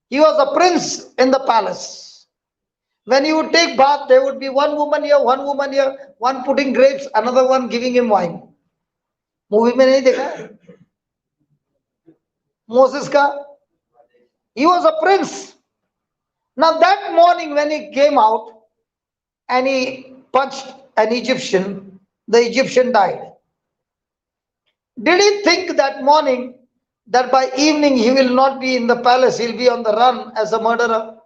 A: He was a prince in the palace. When he would take bath, there would be one woman here, one putting grapes, another one giving him wine. Movie में नहीं देखा है? Moses का? He was a prince. Now that morning when he came out and he punched an Egyptian, the Egyptian died. Did he think that morning that by evening he will not be in the palace, he'll be on the run as a murderer?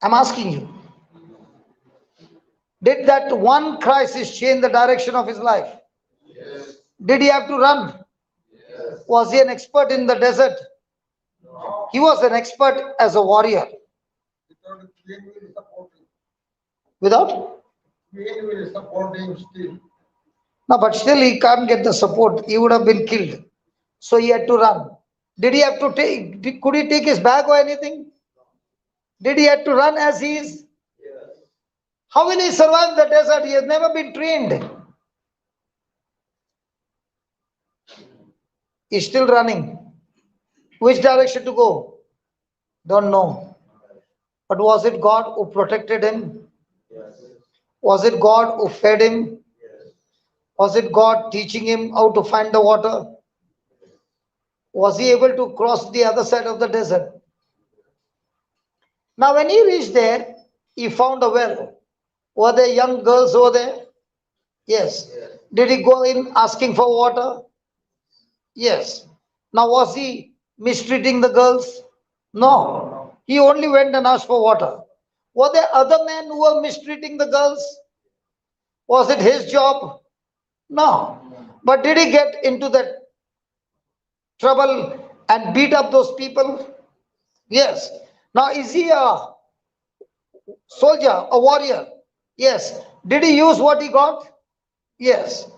A: I'm asking you. Did that one crisis change the direction of his life?
D: Yes.
A: Did he have to run?
D: Yes.
A: Was he an expert in the desert?
D: No.
A: He was an expert as a warrior.
D: Without Queen will support him.
A: Without?
D: Queen will support him still.
A: No, but still he can't get the support. He would have been killed. So he had to run. Did he have to take, could he take his bag or anything? Did he have to run as he is?
D: Yes.
A: How will he survive the desert? He has never been trained. He's still running. Which direction to go? Don't know. But was it God who protected him?
D: Yes.
A: Was it God who fed him?
D: Yes.
A: Was it God teaching him how to find the water? Was he able to cross the other side of the desert? Now when he reached there, he found a well. Were there young girls over there? Yes.
D: Yes.
A: Did he go in asking for water? Yes. Now was he mistreating the girls? No. He only went and asked for water. Were there other men who were mistreating the girls? Was it his job? No. But did he get into that trouble and beat up those people? Yes. Now is he a soldier, a warrior? Yes. Did he use what he got? Yes.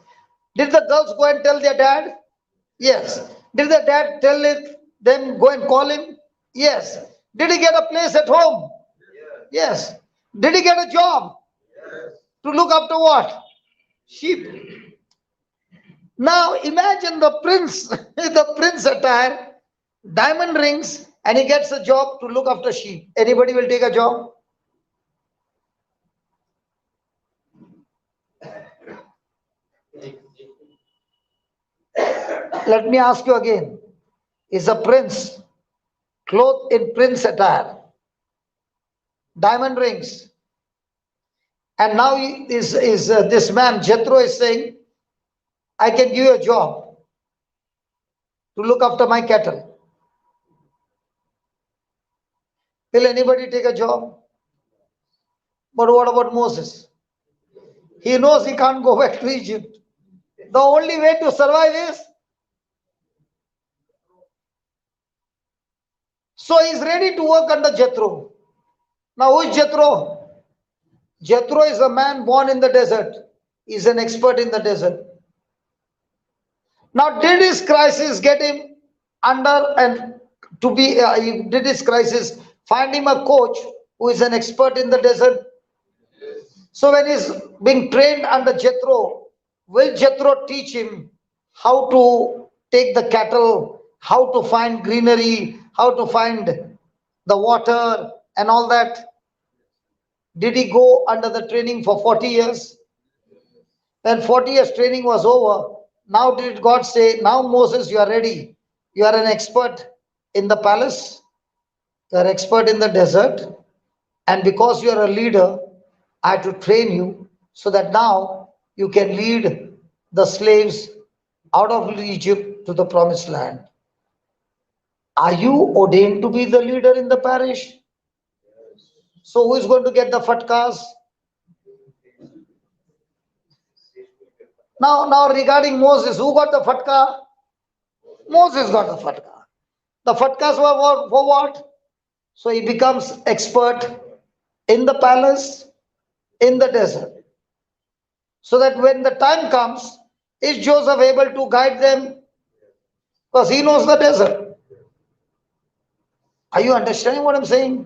A: Did the girls go and tell their dad? Yes. Did the dad tell them go and call him? Yes. Did he get a place at home? Yes. Did he get a job?
D: Yes.
A: To look after what? Sheep. Now imagine the prince, the prince attire, diamond rings, and he gets a job to look after sheep. Anybody will take a job? Let me ask you again. Is a prince clothed in prince attire, diamond rings, and now this man Jethro is saying, I can give you a job to look after my cattle. Will anybody take a job? But what about Moses? He knows he can't go back to Egypt. The only way to survive is, so he's ready to work under Jethro. Now who is Jethro? Jethro is a man born in the desert. He's an expert in the desert. Now did his crisis get him under and to be, did his crisis find him a coach who is an expert in the desert? So when he's being trained under Jethro, will Jethro teach him how to take the cattle, how to find greenery, how to find the water and all that? Did he go under the training for 40 years? When 40 years training was over, now did God say, now Moses, you are ready. You are an expert in the palace. You are expert in the desert. And because you are a leader, I had to train you so that now you can lead the slaves out of Egypt to the promised land. Are you ordained to be the leader in the parish? So who is going to get the fatkas? Now regarding Moses, who got the fatka? Moses got the fatka. The fatkas were for what? So he becomes expert in the palace, in the desert. So that when the time comes, is Joseph able to guide them? Because he knows the desert. Are you understanding what I'm saying?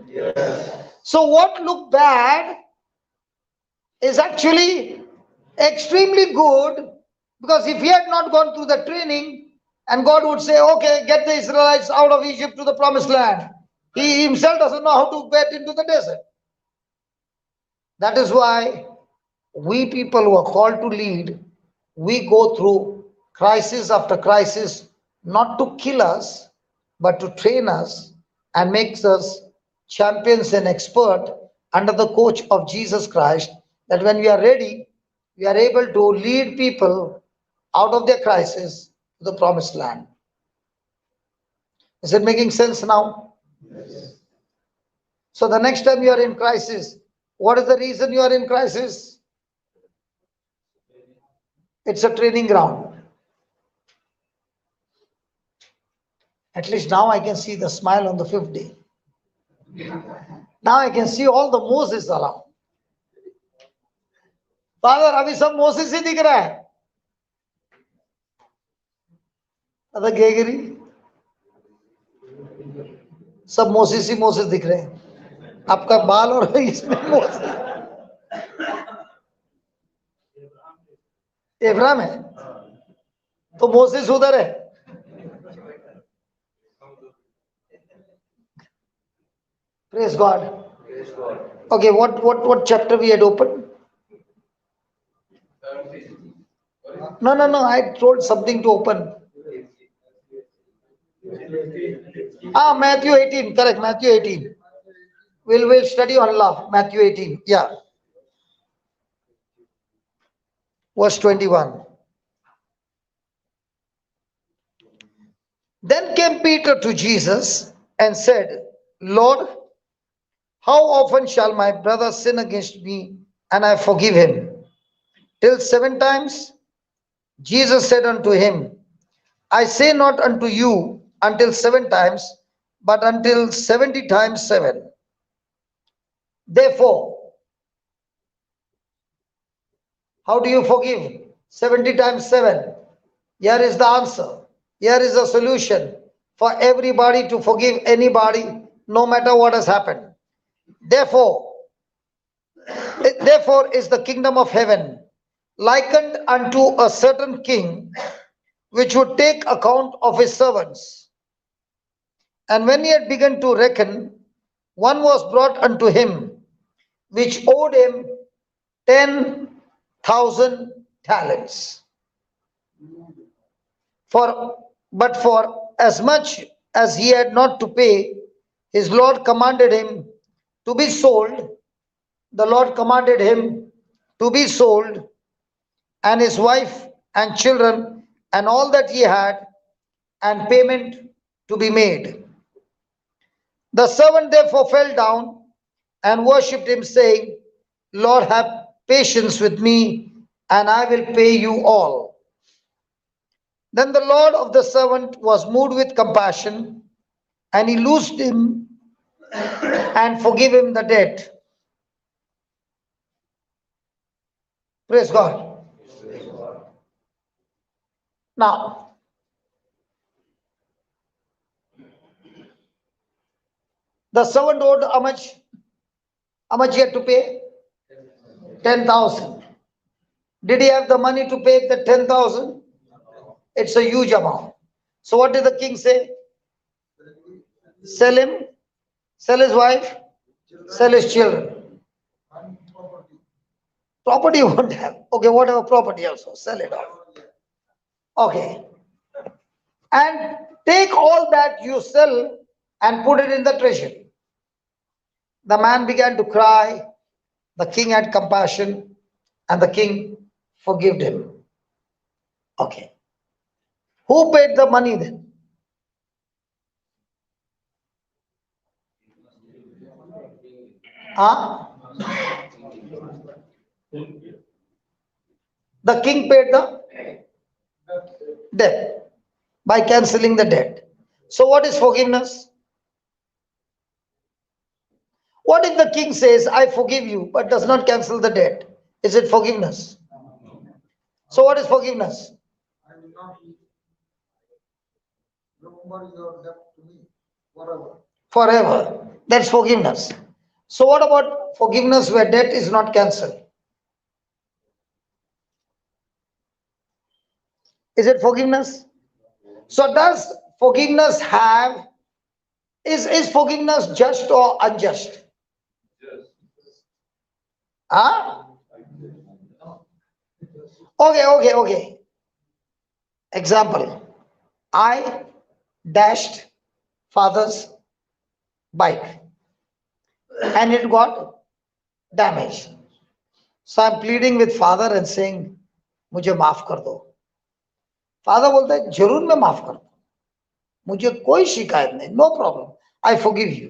A: So what looked bad is actually extremely good, because if he had not gone through the training and God would say, okay, get the Israelites out of Egypt to the promised land, he himself doesn't know how to get into the desert. That is why we people who are called to lead, we go through crisis after crisis, not to kill us, but to train us and makes us champions and expert under the coach of Jesus Christ, that when we are ready, we are able to lead people out of their crisis to the promised land. Is it making sense now? So the next time you are in crisis, what is the reason you are in crisis? It's a training ground. At least now I can see the smile on the fifth day. Now I can see all the Moses around. Father, अभी सब Moses ही दिख रहा है. अरे गेगरी, सब Moses ही Moses दिख रहे हैं. आपका बाल और इसमें Moses. एब्राम है, तो Moses उधर है. Praise God. Okay, what chapter we had opened? No. I told something to open. Matthew 18. Correct. Matthew 18. We'll study on love. Matthew 18. Yeah. Verse 21. Then came Peter to Jesus and said, Lord, how often shall my brother sin against me and I forgive him? Till 7 times? Jesus said unto him, I say not unto you until 7 times, but until 70 times 7. Therefore, how do you forgive? 70 times 7. Here is the answer. Here is a solution for everybody to forgive anybody, no matter what has happened. Therefore is the kingdom of heaven likened unto a certain king, which would take account of his servants. And when he had begun to reckon, one was brought unto him, which owed him 10,000 talents. But for as much as he had not to pay, his Lord commanded him to be sold. The Lord commanded him to be sold, and his wife and children and all that he had, and payment to be made. The servant therefore fell down and worshipped him, saying, Lord, have patience with me, and I will pay you all. Then the Lord of the servant was moved with compassion, and he loosed him and forgave him the debt. Praise God. Now, the servant owed how much? How much he had to pay? 10,000. Did he have the money to pay the 10,000? It's a huge amount. So what did the king say? Sell him, sell his wife, sell his children. Property you won't have. Okay, whatever property also, sell it off. Okay. And take all that you sell and put it in the treasury. The man began to cry. The king had compassion, and the king forgave him. Okay. Who paid the money then? Huh? The king paid the debt by cancelling the debt. So what is forgiveness? What if the king says, I forgive you, but does not cancel the debt? Is it forgiveness? So what is forgiveness?
D: I will not remember your debt to me forever.
A: Forever. That's forgiveness. So what about forgiveness where debt is not cancelled? Is it forgiveness? So does forgiveness have, is forgiveness just or unjust? Huh? Okay. Example. I dashed father's bike and it got damaged. So I'm pleading with father and saying, मुझे माफ कर दो. Father बोलता है जरूर मैं माफ कर दूं, मुझे कोई शिकायत नहीं, no problem, I forgive you,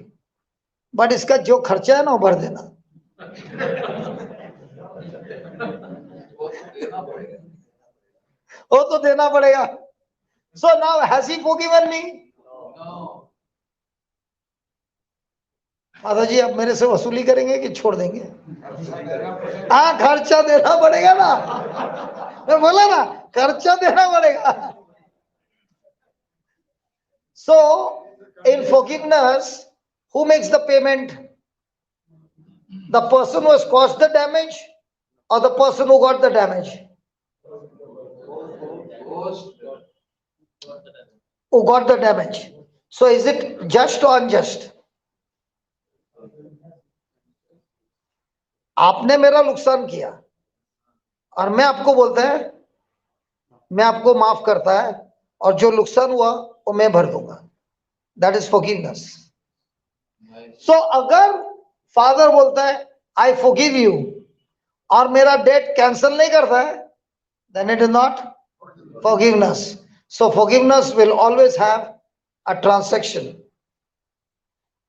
A: but इसका जो खर्चा है ना वो भर देना. वो तो देना पड़ेगा. So now has he forgiven me? Father ji आप मेरे से वसूली करेंगे कि छोड़ देंगे? हाँ खर्चा देना पड़ेगा ना. मैं बोला ना खर्चा देना पड़ेगा. So in forgiveness, who makes the payment? The person who has caused the damage or the person who got the damage? Who got the damage. So is it just or unjust? आपने मेरा नुकसान किया और मैं आपको बोलता है मैं आपको माफ करता है और जो नुकसान हुआ वो मैं भर दूंगा. That is forgiveness. सो अगर फादर बोलता है आई फॉरगिव यू और मेरा डेट कैंसिल नहीं करता है, then it is not forgiveness. So forgiveness will always have a transaction.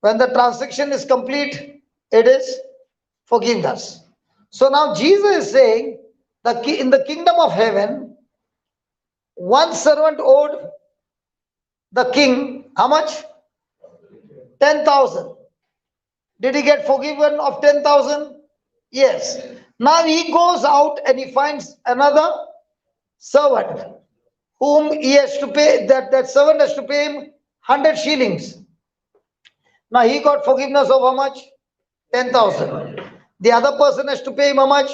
A: When the transaction is complete, it is forgiveness. So now Jesus is saying that in the kingdom of heaven, one servant owed the king how much? 10,000. Did he get forgiven of 10,000? Yes. Now he goes out and he finds another servant whom he has to pay, that servant has to pay him 100 shillings. Now he got forgiveness of how much? 10,000. The other person has to pay him how much?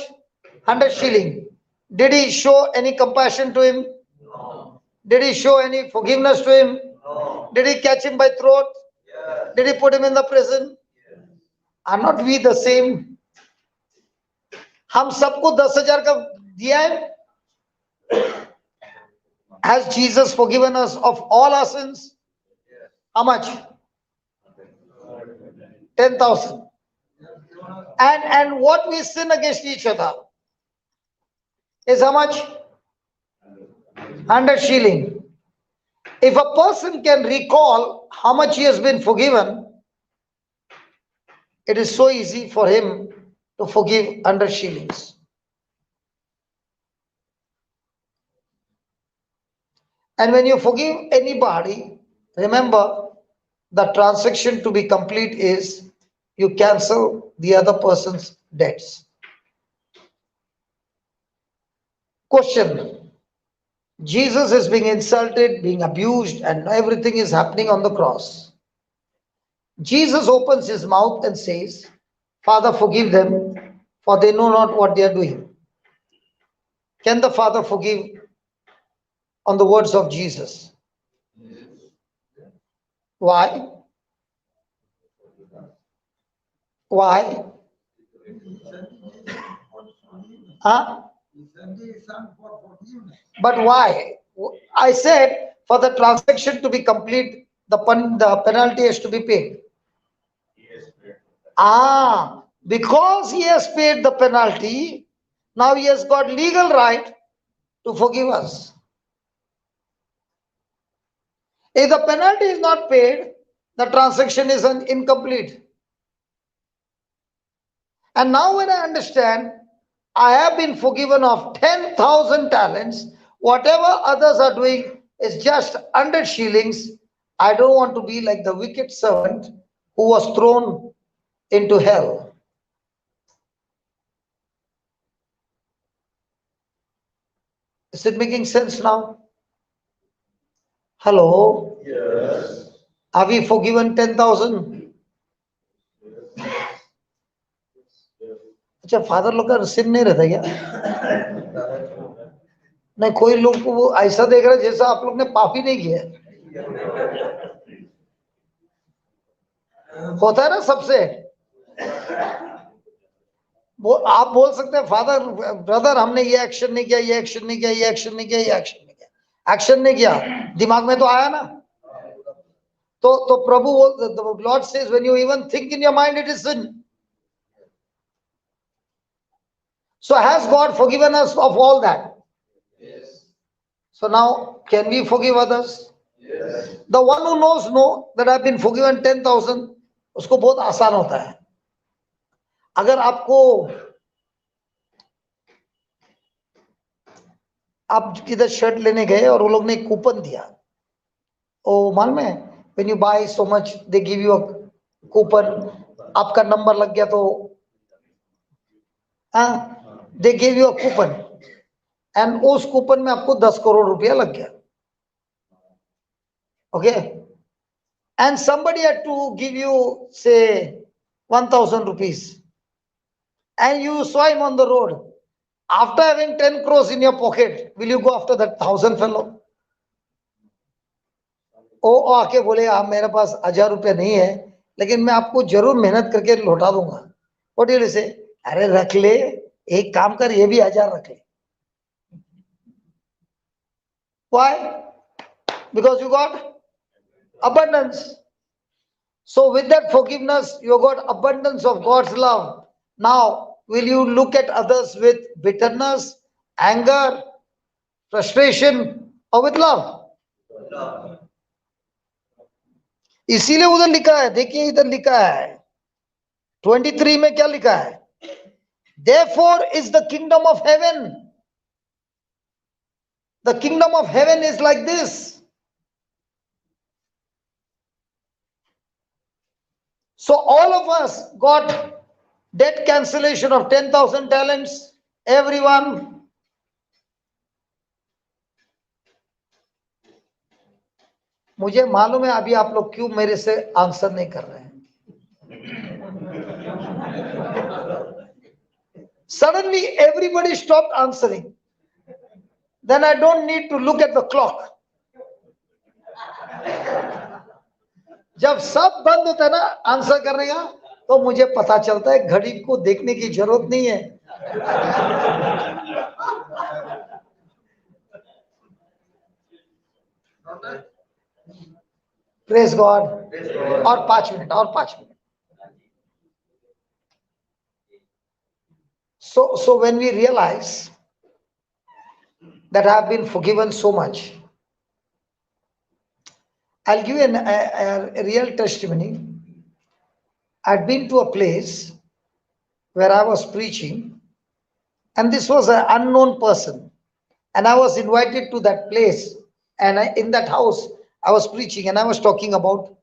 A: 100 shilling. Did he show any compassion to him?
C: No.
A: Did he show any forgiveness to him?
C: No.
A: Did he catch him by throat?
C: Yes.
A: Did he put him in the prison?
C: Yes.
A: Are not we the same? हम सबको 10,000 का दिया है. Has Jesus forgiven us of all our sins?
C: Yes.
A: How much? 10,000. And what we sin against each other is how much? 100 shilling. If a person can recall how much he has been forgiven, it is so easy for him to forgive 100 shillings. And when you forgive anybody, remember the transaction to be complete is you cancel the other person's debts. Question. Jesus is being insulted, being abused, and everything is happening on the cross. Jesus opens his mouth and says, Father, forgive them, for they know not what they are doing. Can the Father forgive on the words of Jesus? Why? Why? Huh? But why? I said for the transaction to be complete, the penalty has to be paid. Because he has paid the penalty, now he has got legal right to forgive us. If the penalty is not paid, the transaction is incomplete. And now when I understand, I have been forgiven of 10,000 talents. Whatever others are doing is just 100 shillings. I don't want to be like the wicked servant who was thrown into hell. Is it making sense now? Hello?
F: Yes.
A: Are we forgiven 10,000? अच्छा father लोग का सिन नहीं रहता क्या? नहीं, कोई लोग को वो ऐसा देख रहा है जैसा आप लोग ने पाप ही नहीं किया है। होता है ना सबसे। वो आप बोल सकते हैं फादर ब्रदर हमने ये एक्शन नहीं किया, ये एक्शन नहीं किया, ये एक्शन नहीं किया, ये एक्शन नहीं किया। एक्शन नहीं किया, दिमाग में तो आया ना। तो प्रभु, lord says when you even think in your mind it is sin. So has God forgiven us of all that?
F: Yes.
A: So now can we forgive others?
F: Yes.
A: The one who knows that I've been forgiven 10,000, उसको बहुत आसान होता है. अगर आपको आप किधर shirt लेने गए और वो लोग ने कूपन दिया, ओ मालूम है, when you buy so much they give you a coupon, आपका नंबर लग गया तो they gave you a coupon and उस कूपन में आपको 10 करोड़ रुपया लग गया. Okay, and somebody had to give you say 1,000 rupees and you saw him on the road. After having 10 crores in your pocket, will you go after that 1,000 fellow? ओ आके बोले आप मेरे पास 1,000 रुपया नहीं है लेकिन मैं आपको जरूर मेहनत करके लौटा दूंगा. What do you say? अरे रख ले, एक काम कर, ये भी 1,000 रख ले. Why? Because you got abundance. So with that forgiveness, you got abundance of God's love. Now, will you look at others with bitterness, anger, frustration, or with love? इसीलिए उधर लिखा है, देखिए इधर लिखा है 23 में क्या लिखा है? Therefore is the kingdom of heaven. The kingdom of heaven is like this. So all of us got debt cancellation of 10,000 talents. Everyone. मुझे मालूम है अभी आप लोग क्यों मेरे से आंसर नहीं कर रहे हैं. Suddenly everybody stopped answering. Then I don't need to look at the clock. जब सब बंद होता है ना आंसर करने का, तो मुझे पता चलता है घड़ी को देखने की जरूरत नहीं है. Praise God. और 5 मिनट, और 5 minute. So when we realize that I have been forgiven so much, I'll give you a real testimony. I'd been to a place where I was preaching, and this was an unknown person, and I was invited to that place, and in that house I was preaching and I was talking about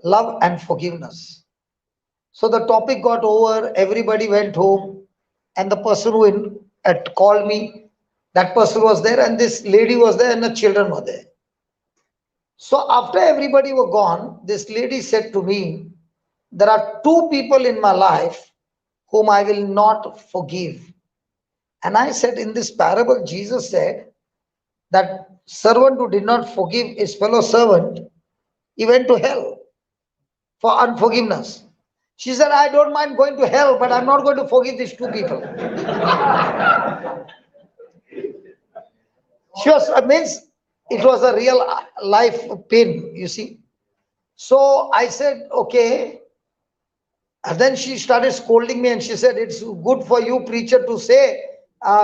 A: love and forgiveness. So the topic got over, everybody went home, and the person who had called me, that person was there, and this lady was there, and the children were there. So after everybody were gone, this lady said to me, there are 2 people in my life whom I will not forgive. And I said, in this parable, Jesus said that servant who did not forgive his fellow servant, he went to hell for unforgiveness. She said, I don't mind going to hell, but I'm not going to forgive these 2 people. It was a real life pain, you see. So I said, okay. And then she started scolding me and she said, it's good for you, preacher, to say,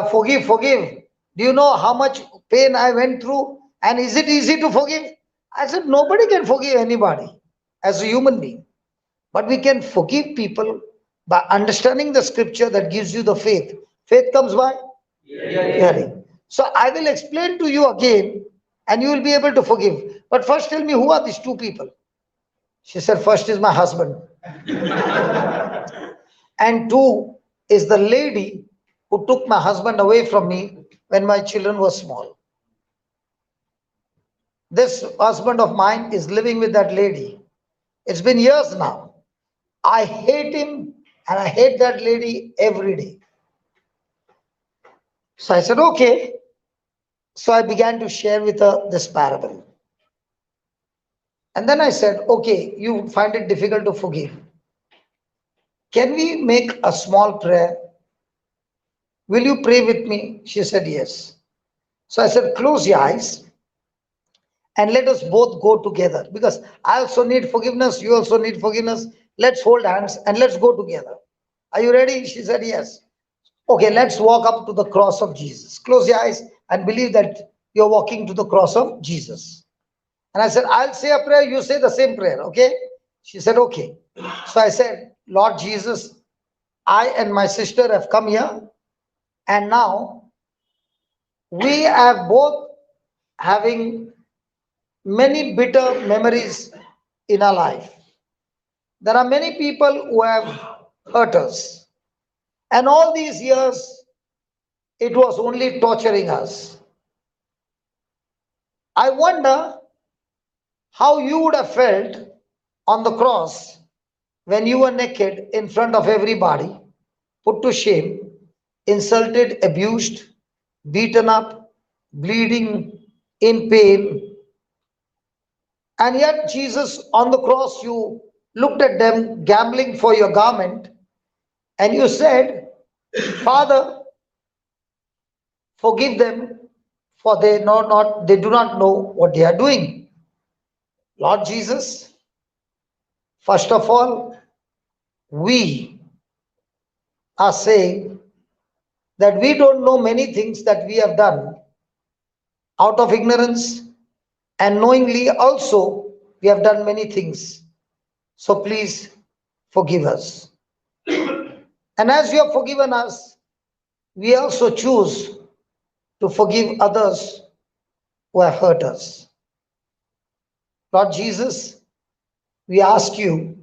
A: forgive, forgive. Do you know how much pain I went through? And is it easy to forgive? I said, nobody can forgive anybody as a human being. But we can forgive people By understanding the scripture that gives you the faith. Faith comes by hearing. So I will explain to you again and you will be able to forgive. But first tell me, who are these two people? She said, first is my husband. And two is the lady who took my husband away from me when my children were small. This husband of mine is living with that lady. It's been years now. I hate him and I hate that lady every day. So I said, okay. So I began to share with her this parable. And then I said, okay, you find it difficult to forgive. Can we make a small prayer? Will you pray with me? She said, yes. So I said, close your eyes and let us both go together, because I also need forgiveness. You also need forgiveness. Let's hold hands and let's go together. Are you ready? She said, yes. Okay, let's walk up to the cross of Jesus. Close your eyes and believe that you're walking to the cross of Jesus. And I said, I'll say a prayer, you say the same prayer, okay? She said, okay. So I said, Lord Jesus, I and my sister have come here, and now we are both having many bitter memories in our life. There are many people who have hurt us. And all these years, it was only torturing us. I wonder how you would have felt on the cross when you were naked in front of everybody, put to shame, insulted, abused, beaten up, bleeding, in pain. And yet, Jesus, on the cross, you looked at them gambling for your garment and you said, Father, forgive them, for they do not know what they are doing. Lord Jesus, first of all, we are saying that we don't know many things that we have done out of ignorance, and knowingly also we have done many things. So please forgive us. And as you have forgiven us, we also choose to forgive others who have hurt us. Lord Jesus, we ask you,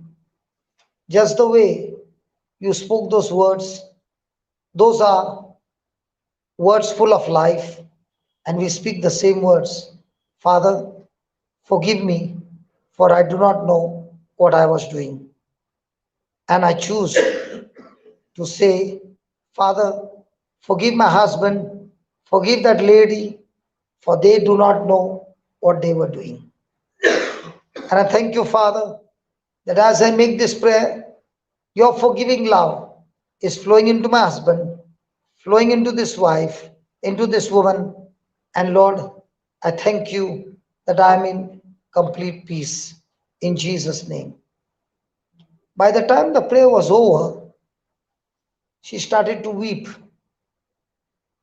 A: just the way you spoke those words, those are words full of life, and we speak the same words. Father, forgive me, for I do not know what I was doing. And I choose to say, Father, forgive my husband, forgive that lady, for they do not know what they were doing. And I thank you, Father, that as I make this prayer, your forgiving love is flowing into my husband, flowing into this wife, into this woman. And Lord, I thank you that I am in complete peace in Jesus' name. By the time the prayer was over, she started to weep.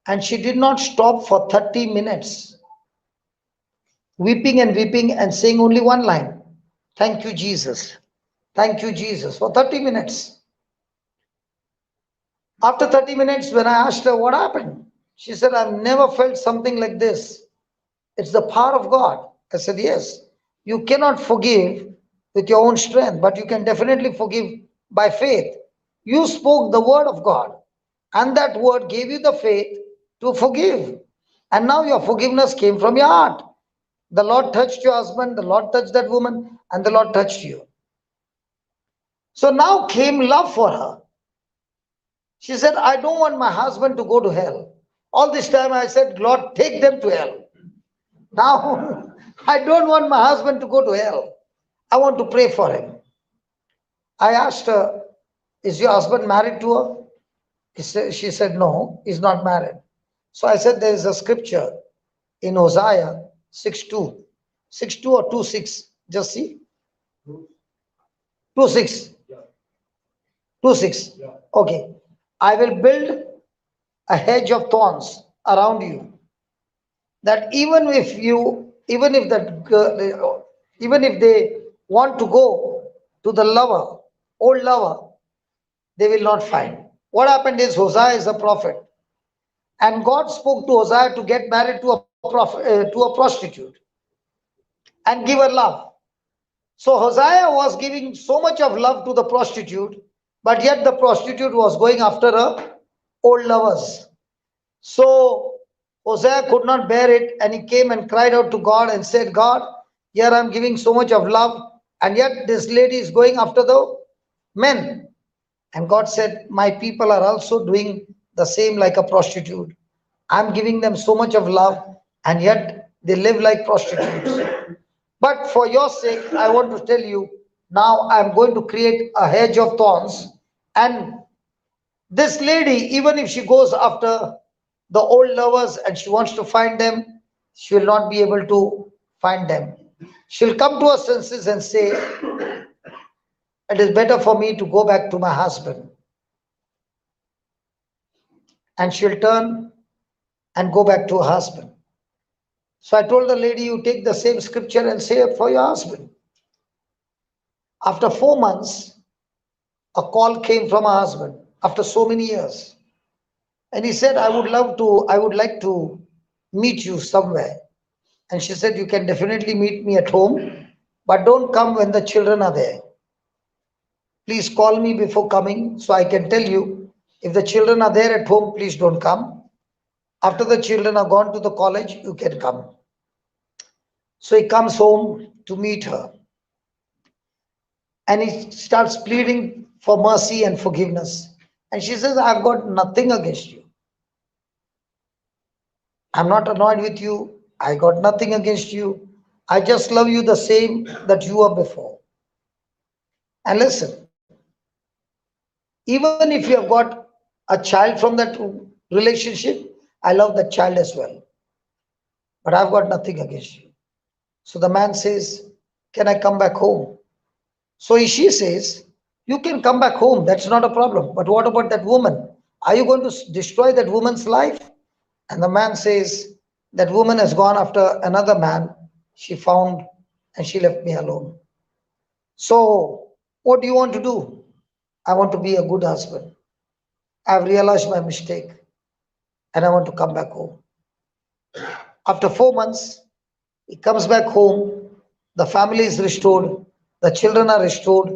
A: And she did not stop for 30 minutes, weeping and saying only one line, thank you, Jesus. Thank you, Jesus, for 30 minutes. After 30 minutes, when I asked her what happened, she said, I've never felt something like this. It's the power of God. I said, yes, you cannot forgive with your own strength, but you can definitely forgive by faith. You spoke the word of God, and that word gave you the faith to forgive. And now your forgiveness came from your heart. The Lord touched your husband, the Lord touched that woman, and the Lord touched you. So now came love for her. She said, I don't want my husband to go to hell. All this time I said, Lord, take them to hell. Now, I don't want my husband to go to hell. I want to pray for him. I asked her, is your husband married to her? She said, no, he's not married. So I said, there is a scripture in Hosea 6:2. 6:2 or 2:6? Just see. 2:6. 2:6. Okay. I will build a hedge of thorns around you, that even if they want to go to the lover, old lover, they will not find. What happened is Hosea is a prophet, and God spoke to Hosea to get married to to a prostitute and give her love. So Hosea was giving so much of love to the prostitute, but yet the prostitute was going after her old lovers. So Hosea could not bear it, and he came and cried out to God and said, God, here I am giving so much of love, and yet this lady is going after the men. And God said, my people are also doing the same like a prostitute. I'm giving them so much of love, and yet they live like prostitutes. But for your sake, I want to tell you, now I'm going to create a hedge of thorns. And this lady, even if she goes after the old lovers and she wants to find them, she will not be able to find them. She'll come to her senses and say, it is better for me to go back to my husband. And she'll turn and go back to her husband. So I told the lady, you take the same scripture and say it for your husband. After 4 months, a call came from her husband after so many years. And he said, I would like to meet you somewhere. And she said, you can definitely meet me at home, but don't come when the children are there. Please call me before coming so I can tell you, if the children are there at home, please don't come. After the children are gone to the college, you can come. So he comes home to meet her. And he starts pleading for mercy and forgiveness. And she says, I've got nothing against you. I'm not annoyed with you. I got nothing against you. I just love you the same that you were before. And listen, even if you have got a child from that relationship, I love that child as well. But I've got nothing against you. So the man says, can I come back home? So she says, you can come back home. That's not a problem. But what about that woman? Are you going to destroy that woman's life? And the man says, that woman has gone after another man. She found and she left me alone. So what do you want to do? I want to be a good husband. I've realized my mistake and I want to come back home. After 4 months, he comes back home. The family is restored. The children are restored.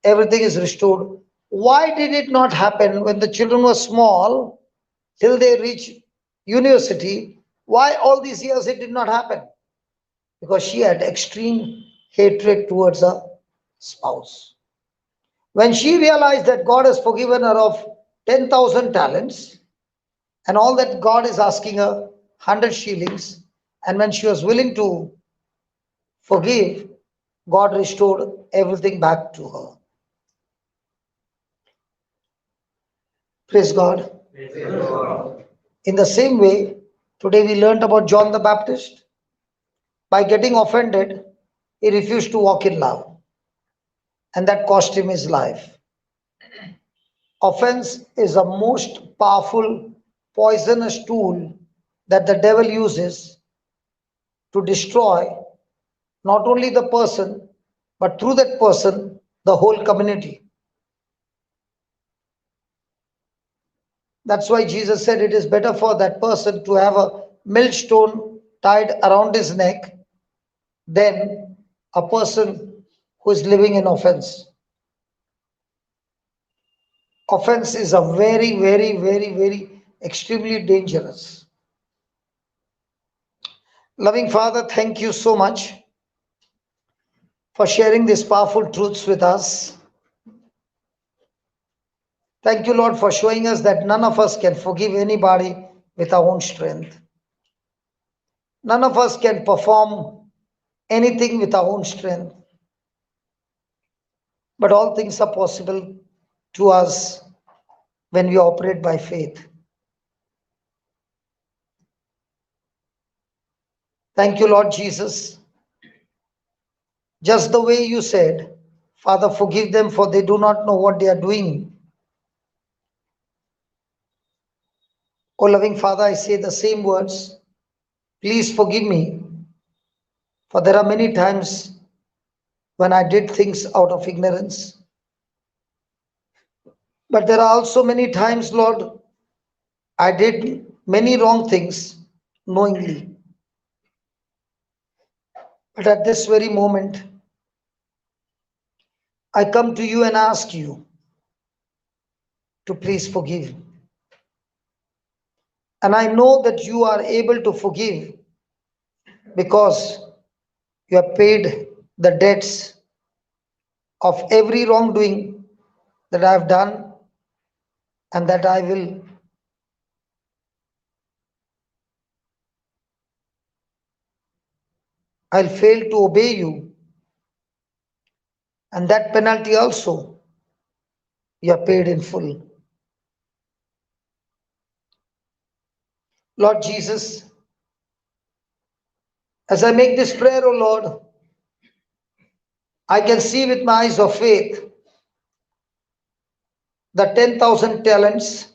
A: Everything is restored. Why did it not happen when the children were small till they reach university? Why all these years it did not happen? Because she had extreme hatred towards her spouse. When she realized that God has forgiven her of 10,000 talents and all that God is asking her 100 shillings, and when she was willing to forgive, God restored everything back to her. Praise God. In the same way, today we learned about John the Baptist. By getting offended, he refused to walk in love, and that cost him his life. Offense is a most powerful, poisonous tool that the devil uses to destroy not only the person, but through that person, the whole community. That's why Jesus said it is better for that person to have a millstone tied around his neck than a person who is living in offense. Offense is a very, very, very, very extremely dangerous. Loving Father, thank you so much for sharing these powerful truths with us. Thank you, Lord, for showing us that none of us can forgive anybody with our own strength. None of us can perform anything with our own strength. But all things are possible to us when we operate by faith. Thank you, Lord Jesus. Just the way you said, Father, forgive them for they do not know what they are doing. Oh, loving Father, I say the same words. Please forgive me, for there are many times when I did things out of ignorance. But there are also many times, Lord, I did many wrong things knowingly. But at this very moment, I come to you and ask you to please forgive. And I know that you are able to forgive because you have paid the debts of every wrongdoing that I have done and that I will. I'll fail to obey you, and that penalty also you have paid in full. Lord Jesus, as I make this prayer, O Lord, I can see with my eyes of faith the 10,000 talents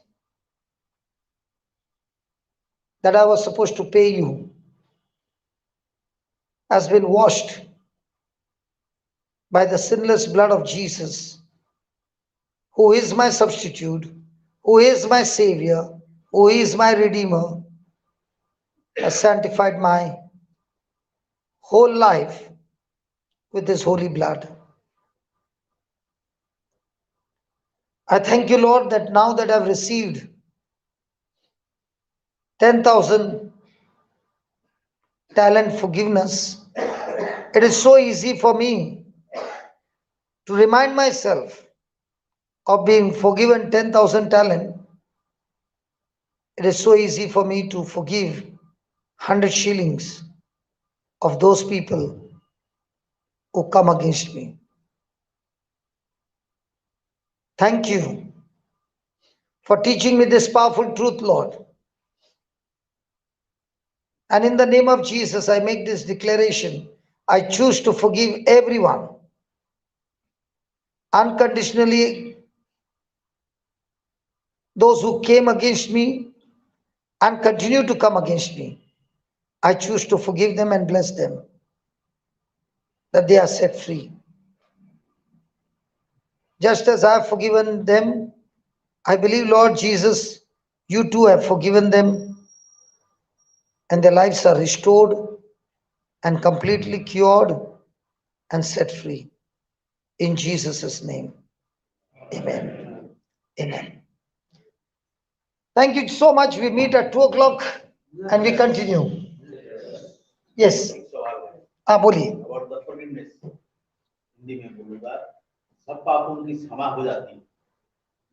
A: that I was supposed to pay you has been washed by the sinless blood of Jesus, who is my substitute, who is my Savior, who is my Redeemer, has sanctified my whole life with his holy blood. I thank you, Lord, that now that I've received 10,000 talent forgiveness, it is so easy for me to remind myself of being forgiven 10,000 talent. It is so easy for me to forgive 100 shillings of those people who come against me. Thank you for teaching me this powerful truth, Lord. And in the name of Jesus, I make this declaration. I choose to forgive everyone unconditionally, those who came against me and continue to come against me. I choose to forgive them and bless them, that they are set free. Just as I have forgiven them, I believe, Lord Jesus, you too have forgiven them, and their lives are restored and completely cured and set free. In Jesus' name, amen. Amen. Thank you so much. We meet at 2 o'clock and we continue. Yes. बोलिए.
C: About the forgiveness. Hindi में बोलूंगा, सब पापों की क्षमा हो जाती है,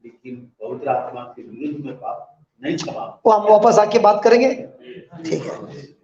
C: लेकिन पवित्र आत्मा के विरुद्ध में पाप नहीं क्षमा.
A: वो हम वापस आके बात करेंगे. ठीक है.